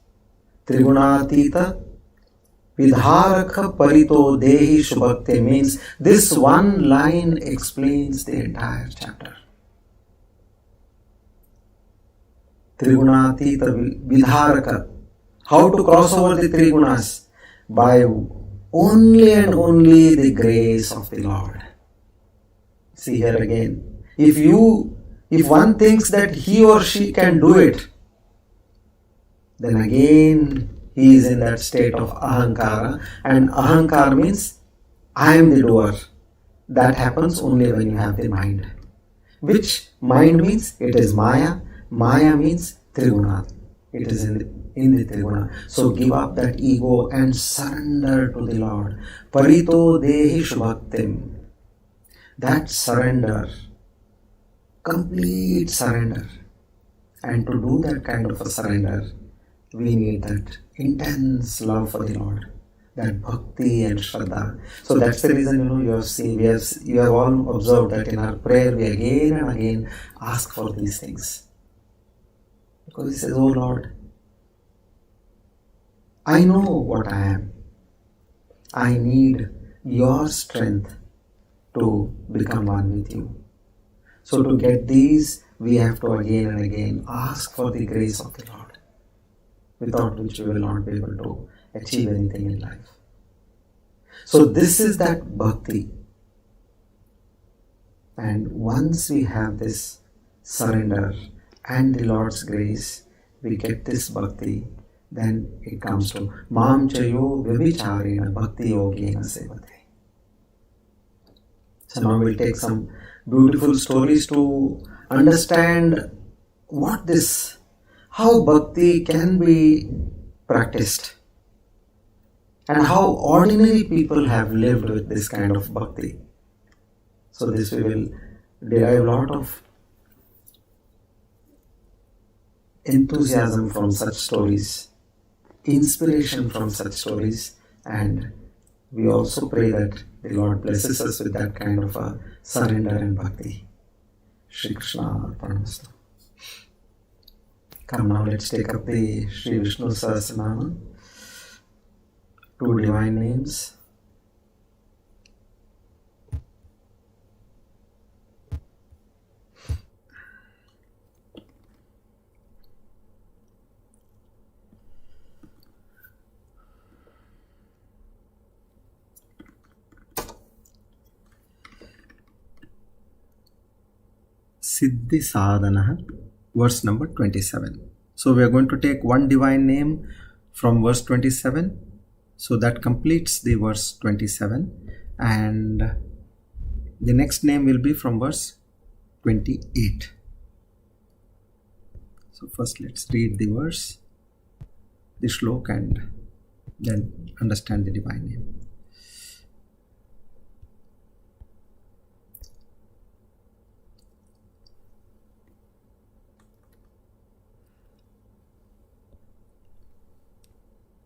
Trigunatita vidharaka parito dehi shubhaktim means this one line explains the entire chapter. Trigunatita vidharaka. How to cross over the three gunas? By only and only the grace of the Lord. See here again. If one thinks that he or she can do it, then again he is in that state of ahankara, and ahankara means I am the doer. That happens only when you have the mind. Which mind means it is maya. Maya means triguna. It is in the triguna. So give up that ego and surrender to the Lord. Parito dehi shubhaktim. That surrender, complete surrender. And to do that kind of a surrender, we need that intense love for the Lord, that bhakti and shraddha. So that's the reason, you have seen, you have all observed that in our prayer we again and again ask for these things. Because he says, oh Lord, I know what I am. I need your strength to become one with you. So to get these, we have to again and again ask for the grace of the Lord, without which we will not be able to achieve anything in life. So this is that bhakti. And once we have this surrender and the Lord's grace, we get this bhakti, then it comes to Mam Chayo Vyabhicharena Bhakti Yogena Sevate. So now we'll take some beautiful stories to understand how bhakti can be practiced and how ordinary people have lived with this kind of bhakti. So this we will derive a lot of enthusiasm from such stories, inspiration from such stories, and we also pray that the Lord blesses us with that kind of a surrender and bhakti. Shri Krishna Arpanamastu. Come now, let's take up the Shri Vishnu Sahasranama, 2 divine names. Siddhi Sadhana, verse number 27. So we are going to take one divine name from verse 27. So that completes the verse 27. And the next name will be from verse 28. So first let's read the verse, the Shlok, and then understand the divine name.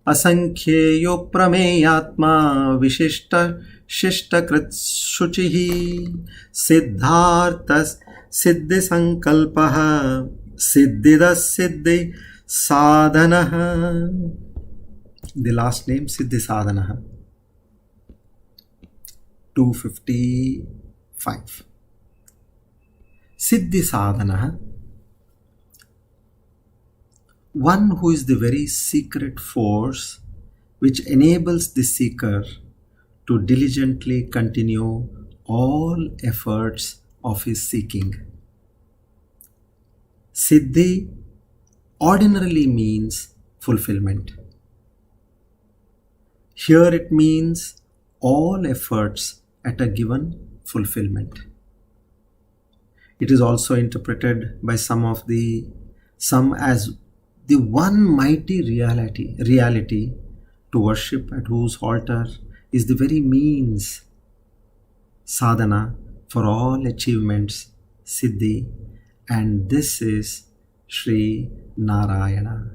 असंख्येयो प्रमेयात्मा विशिष्ट शिष्टकृत् शुचिः सिद्धार्थ सिद्धि संकल्पः सिद्धिद सिद्धि साधनः. The last name Siddhi Sadhanah, 255. Siddhi Sadhanah one who is the very secret force which enables the seeker to diligently continue all efforts of his seeking. Siddhi ordinarily means fulfillment. Here it means all efforts at a given fulfillment. It is also interpreted by some as the one mighty reality to worship, at whose altar is the very means, sadhana, for all achievements, siddhi, and this is Sri Narayana.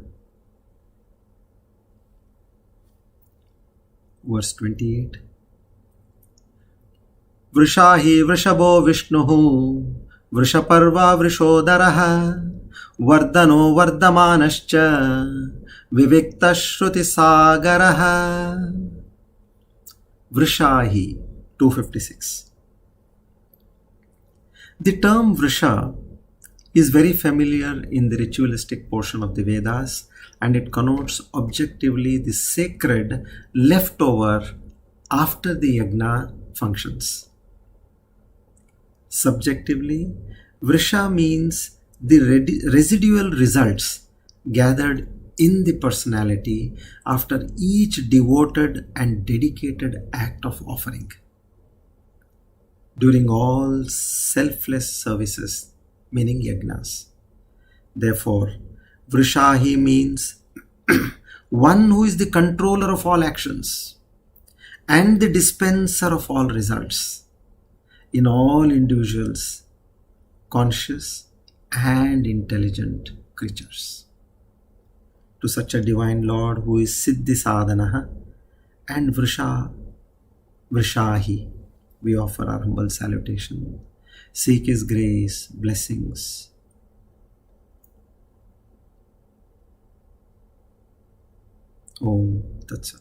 Verse 28. Vrishahi vrishabo Vishnuhu Vrishaparva Vrishodaraha Vardano Vardamanascha Vivikta Shruti Sagaraha. Vrishahi 256. The term Vrisha is very familiar in the ritualistic portion of the Vedas, and it connotes objectively the sacred leftover after the yajna functions. Subjectively, Vrisha means the residual results gathered in the personality after each devoted and dedicated act of offering. During all selfless services, meaning yajnas. Therefore, Vrishahi means one who is the controller of all actions and the dispenser of all results in all individuals, conscious and intelligent creatures. To such a divine Lord who is Siddhi Sadhana and Vrishahi, we offer our humble salutation. Seek His grace, blessings. Om Tat Sat.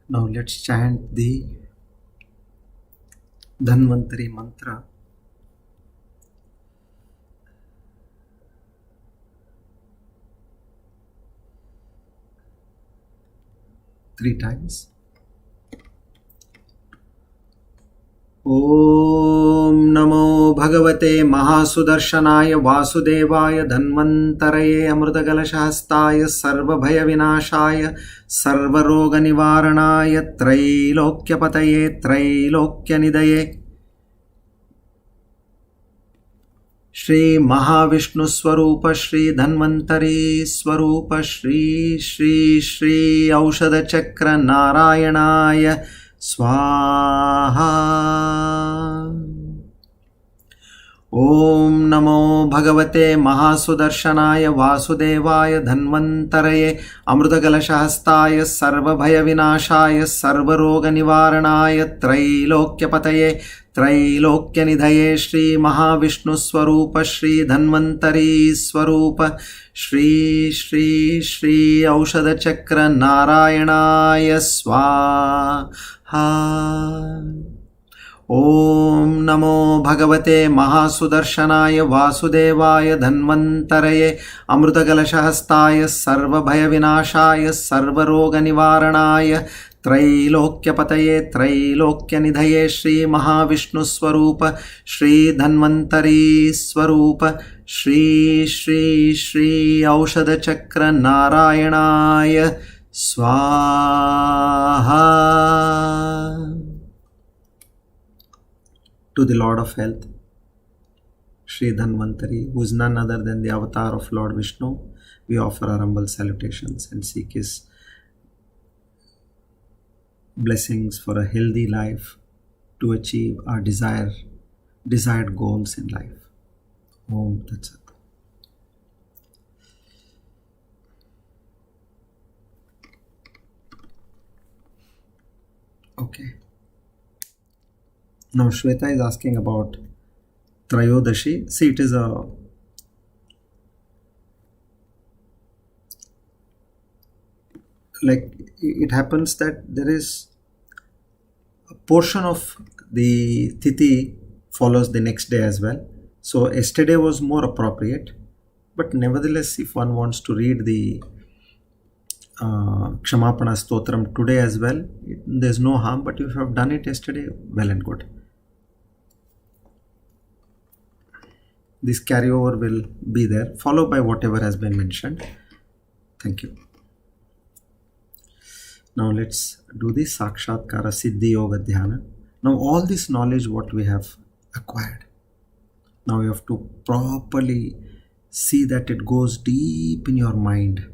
Now let's chant the Dhanvantari mantra. Three times. Om Namo Bhagavate Mahasudarshanaaya Vasudevaya Dhanvantaraye Amrutagalashahastaya Sarvabhaya Vinashaya Sarvaroga Nivaranaya Trailokyapataye Trailokyanidaya Shri Mahavishnu Swarupa Shri Dhanvantari Swarupa Shri Shri Shri Aushadha Chakra Narayanaya Swaha. Om Namo Bhagavate Mahasudarshanaaya Vasudevaya Dhanvantaraye Amrutagalashahastaya Sarvabhaya Vinashaya Sarvaroga Nivaranaya Trailokyapataye Trailokyanidhaye Shri Mahavishnu Swarupa Shri Dhanvantari Swarupa Shri Shri Shri Aushadha Chakra Narayanaya Swaha. Om Namo Bhagavate Mahasudarshanaaya Vasudevaya Dhanvantaraye Amrutagalashahastaya Sarvabhaya Vinashaya Sarvaroga Nivaranaya Trailokyapataye Trailokyanidhaye Shri Mahavishnu Swarupa Shri Dhanvantari Swarupa Shri Shri Shri Aushadha Chakra Narayanaya Swaha. To the Lord of Health, Shri Dhanvantari, who is none other than the avatar of Lord Vishnu, we offer our humble salutations and seek His blessings for a healthy life to achieve our desired goals in life. Om Tat Sat. Okay. Now Shweta is asking about Trayodashi. See, it is it happens that there is a portion of the Tithi follows the next day as well. So yesterday was more appropriate, but nevertheless, if one wants to read the Kshamapana Stotram today as well, there's no harm. But if you have done it yesterday, well and good. This carryover will be there, followed by whatever has been mentioned. Thank you. Now let's do the Sakshatkara Siddhi Yoga Dhyana. Now all this knowledge what we have acquired, now you have to properly see that it goes deep in your mind.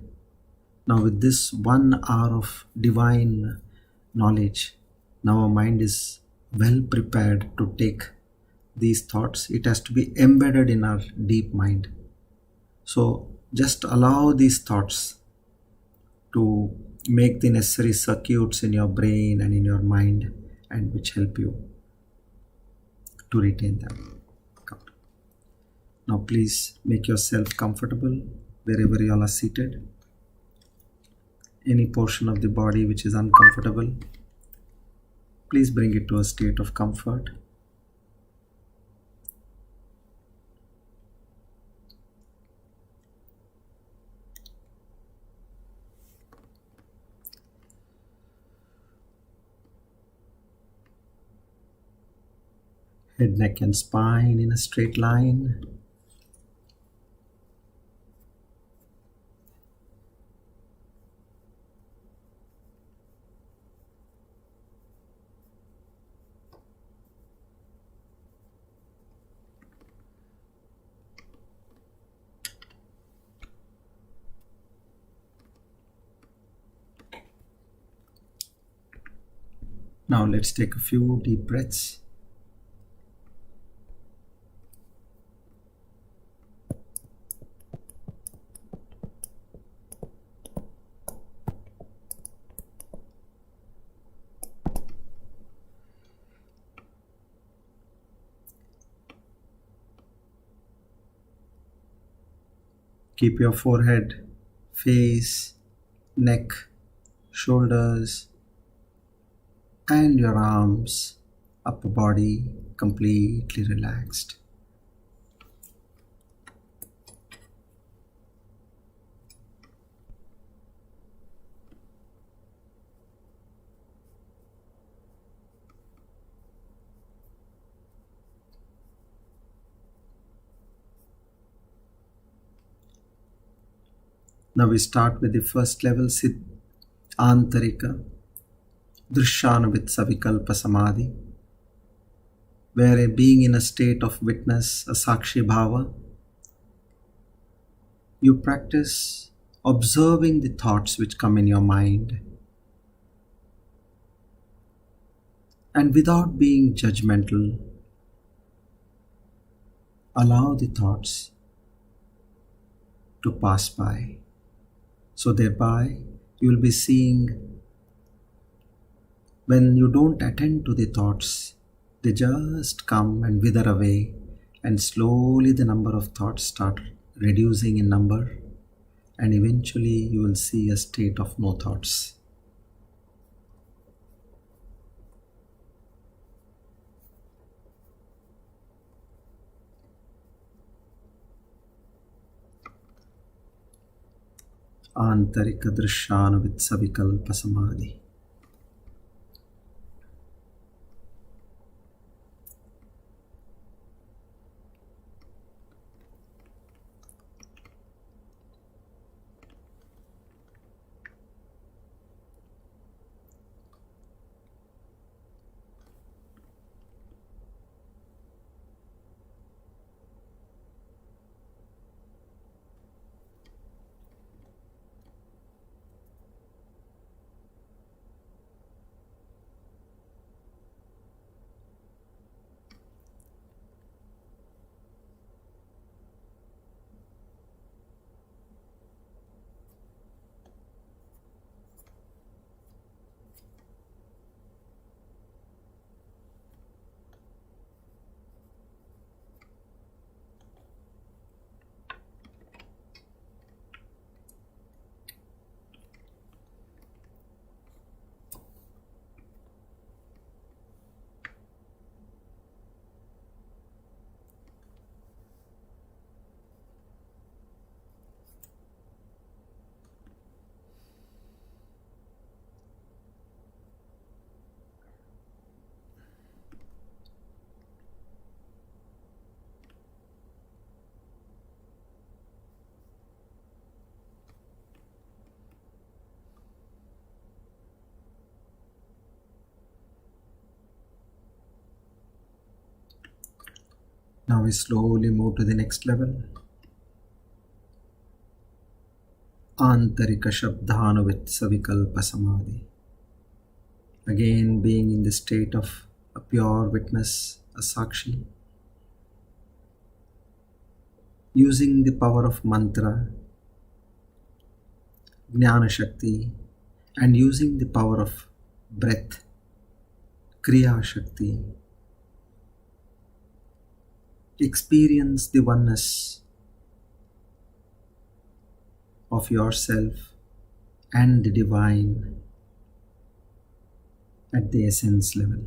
Now with this 1 hour of divine knowledge, now our mind is well prepared to take these thoughts. It has to be embedded in our deep mind. So just allow these thoughts to make the necessary circuits in your brain and in your mind, and which help you to retain them. Now please make yourself comfortable wherever you all are seated. Any portion of the body which is uncomfortable, please bring it to a state of comfort. Head, neck and spine in a straight line. Now let's take a few deep breaths. Keep your forehead, face, neck, shoulders, and your arms, upper body completely relaxed. Now we start with the first level, Antarika, Drishanavit Savikalpa Samadhi, where being in a state of witness, a Sakshi Bhava, you practice observing the thoughts which come in your mind, and without being judgmental, allow the thoughts to pass by. So thereby you will be seeing, when you don't attend to the thoughts, they just come and wither away, and slowly the number of thoughts start reducing in number, and eventually you will see a state of no thoughts. Antarika Drishanavit Savikalpa Samadhi. Now we slowly move to the next level. Antarika Shabdhanuvit Savikalpa Samadhi. Again being in the state of a pure witness, a Sakshi, using the power of mantra, Jnana Shakti, and using the power of breath, Kriya Shakti. Experience the oneness of yourself and the divine at the essence level.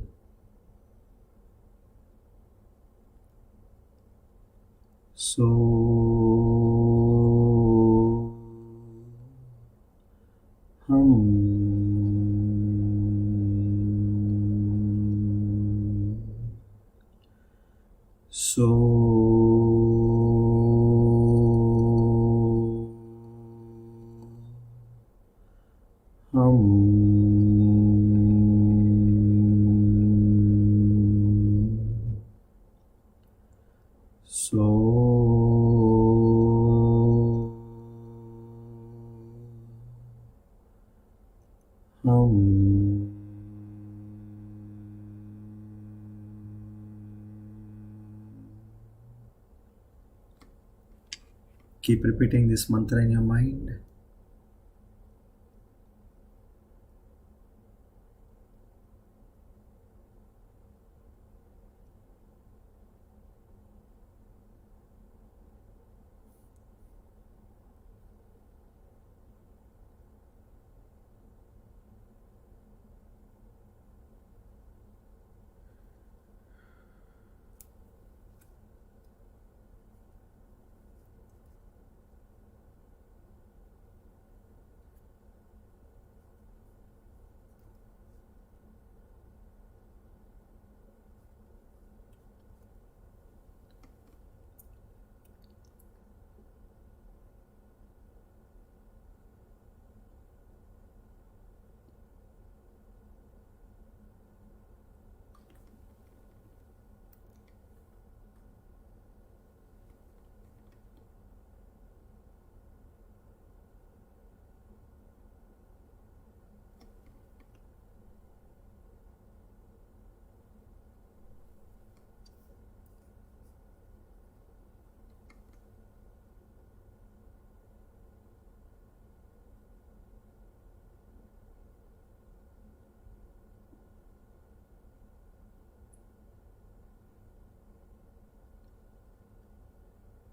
Keep repeating this mantra in your mind.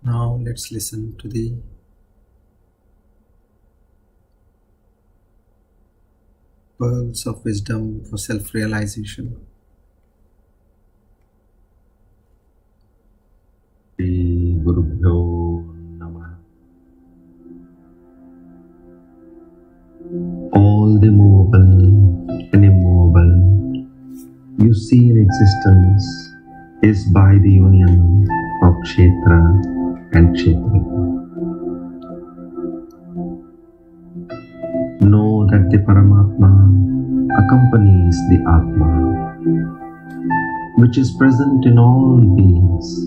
Now let's listen to the pearls of wisdom for self-realization. Shri Gurubhyo Namah. All the movable and immovable you see in existence is by the union of Kshetra and Kshetrika. Know that the Paramatma accompanies the Atma, which is present in all beings,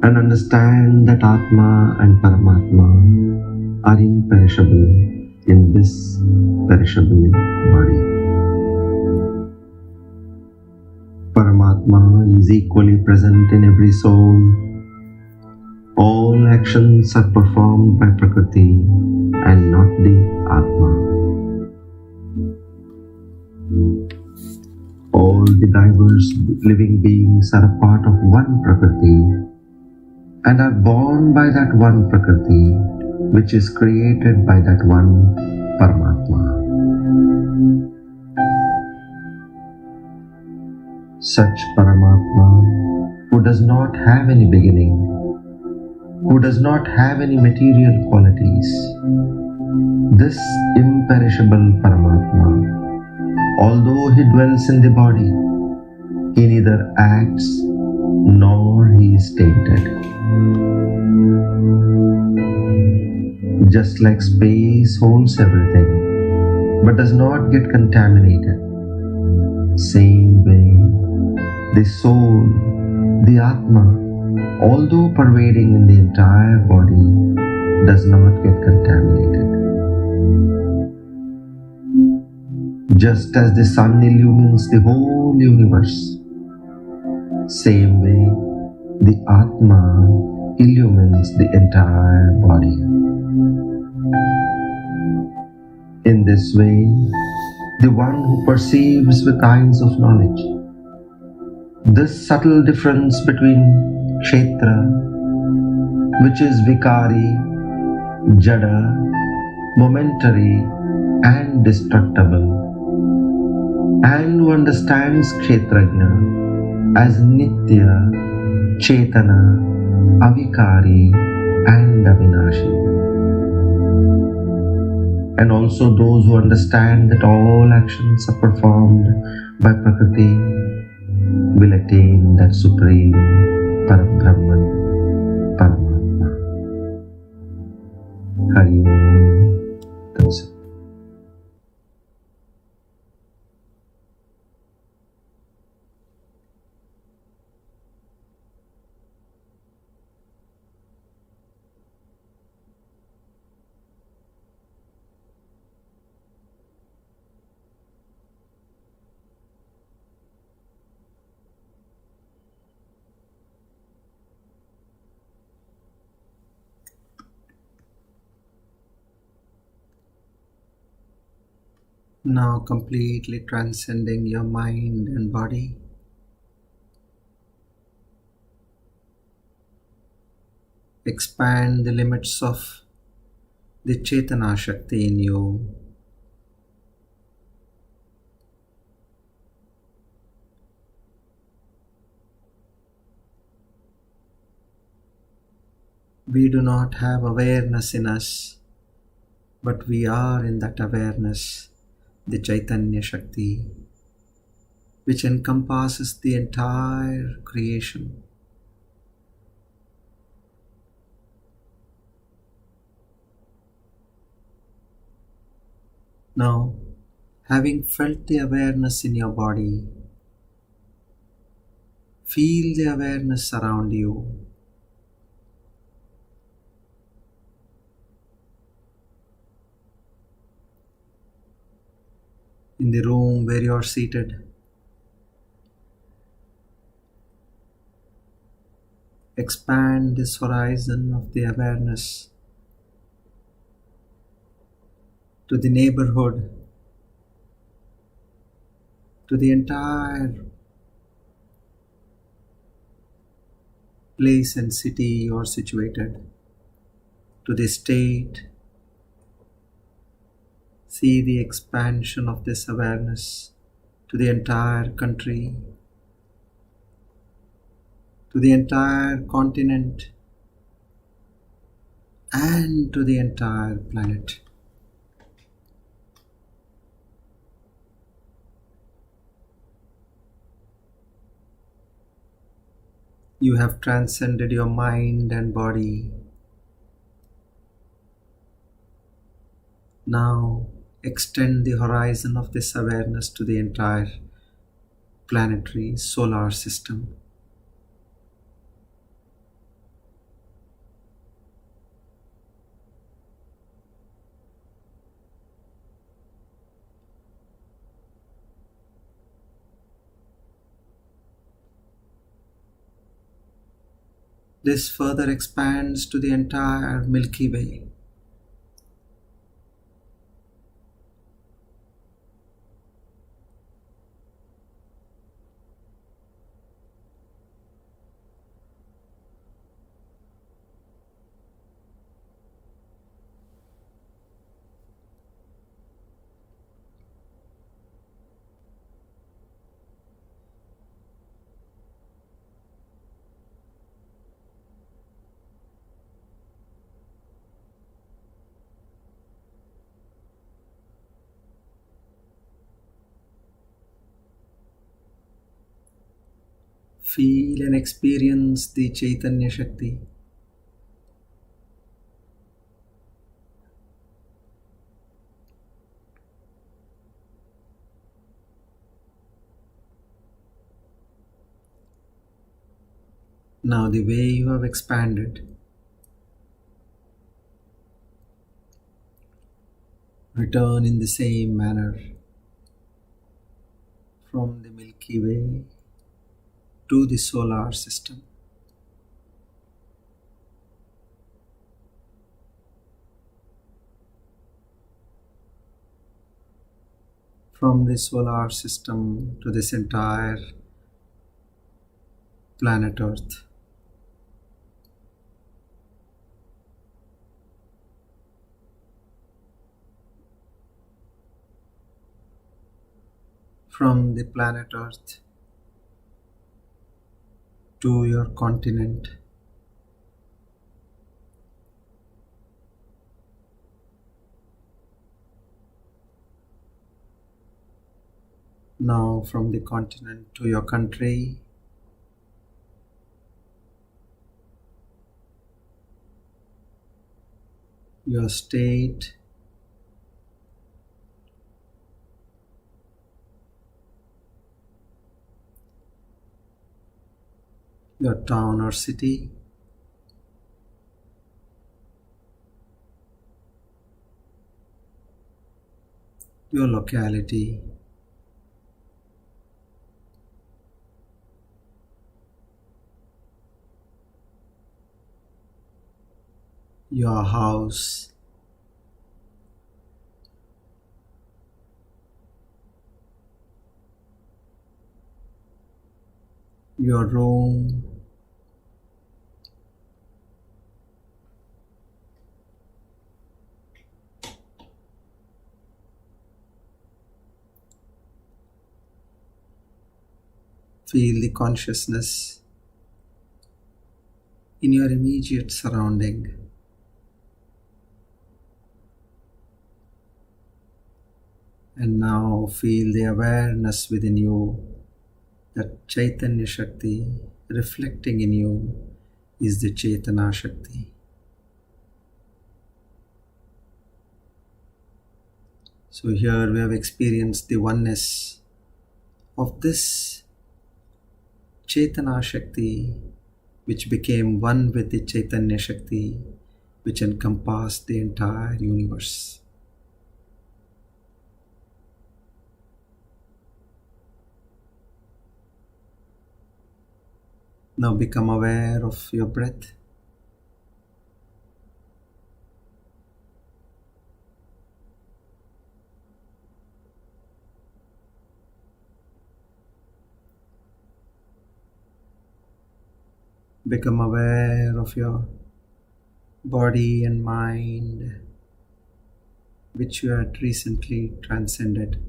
and understand that Atma and Paramatma are imperishable in this perishable body. Paramatma is equally present in every soul. All actions are performed by Prakriti and not the Atma. All the diverse living beings are a part of one Prakriti and are born by that one Prakriti, which is created by that one Paramatma. Such Paramatma, who does not have any beginning, who does not have any material qualities, this imperishable Paramatma, although he dwells in the body, he neither acts nor he is tainted. Just like space holds everything but does not get contaminated, same way the soul The Atma, although pervading in the entire body, does not get contaminated. Just as the sun illumines the whole universe, same way the Atma illumines the entire body. In this way, the one who perceives with eyes of knowledge this subtle difference between Kshetra, which is Vikari, Jada, momentary and destructible, and who understands Kshetrajna as Nitya, Chetana, Avikari and Avinashi. And also those who understand that all actions are performed by Prakriti will attain that supreme Parabrahman, Paramatma. Hari Om Tat Sat. Now completely transcending your mind and body, expand the limits of the Chetana Shakti in you. We do not have awareness in us, but we are in that awareness, the Chaitanya Shakti, which encompasses the entire creation. Now, having felt the awareness in your body, feel the awareness around you. In the room where you are seated, expand this horizon of the awareness to the neighborhood, to the entire place and city you are situated, to the state. See the expansion of this awareness to the entire country, to the entire continent, and to the entire planet. You have transcended your mind and body. Now extend the horizon of this awareness to the entire planetary solar system. This further expands to the entire Milky Way. Feel and experience the Chaitanya Shakti. Now the way you have expanded, return in the same manner from the Milky Way to the solar system. From the solar system to this entire planet Earth. From the planet Earth to your continent. Now from the continent to your country. Your state. Your town or city. Your locality. Your house. Your room. Feel the consciousness in your immediate surrounding. And now feel the awareness within you that Chaitanya Shakti reflecting in you is the Chaitana Shakti. So here we have experienced the oneness of this Chaitana Shakti, which became one with the Chaitanya Shakti, which encompassed the entire universe. Now become aware of your breath. Become aware of your body and mind, which you had recently transcended.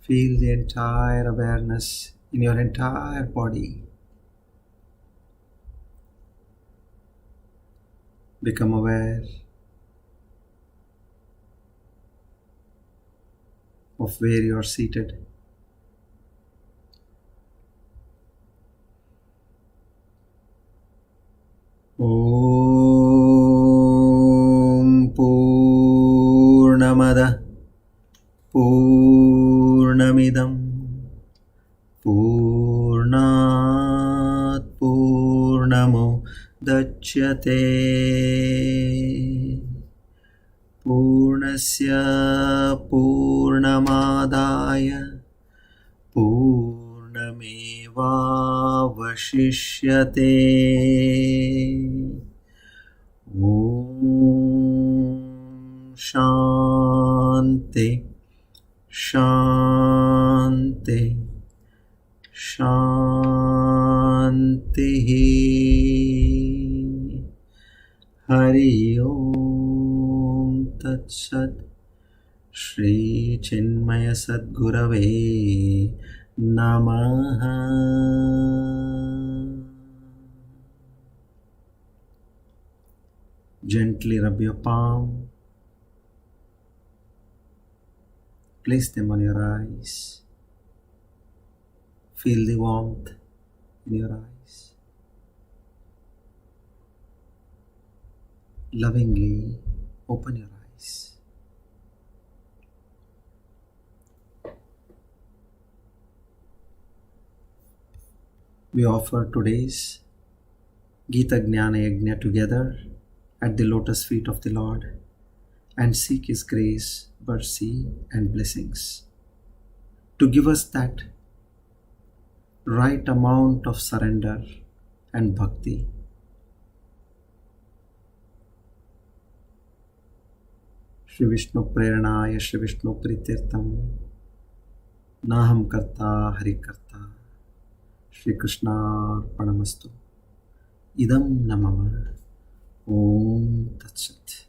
Feel the entire awareness in your entire body. Become aware of where you are seated. Om Purnamada Purnamidam Purnat Purnamo Dachyate Purnasya Purnamadaya Purnamevavashishyate. Om Shanti Shanti Shanti. Hari Om Tat Sat. Shri Chinmaya Sadgurave Namaha. Gently rub your palm. Place them on your eyes. Feel the warmth in your eyes. Lovingly open your eyes. we offer today's Gita Jnana Yajna together at the lotus feet of the Lord and seek His grace, mercy and blessings to give us that right amount of surrender and bhakti. Shri Vishnu Preranaya Shri Vishnu Pritirtam Naham Karta Hari Karta Shri Krishna Arpanamastu Idam Namama Om Tat Sat.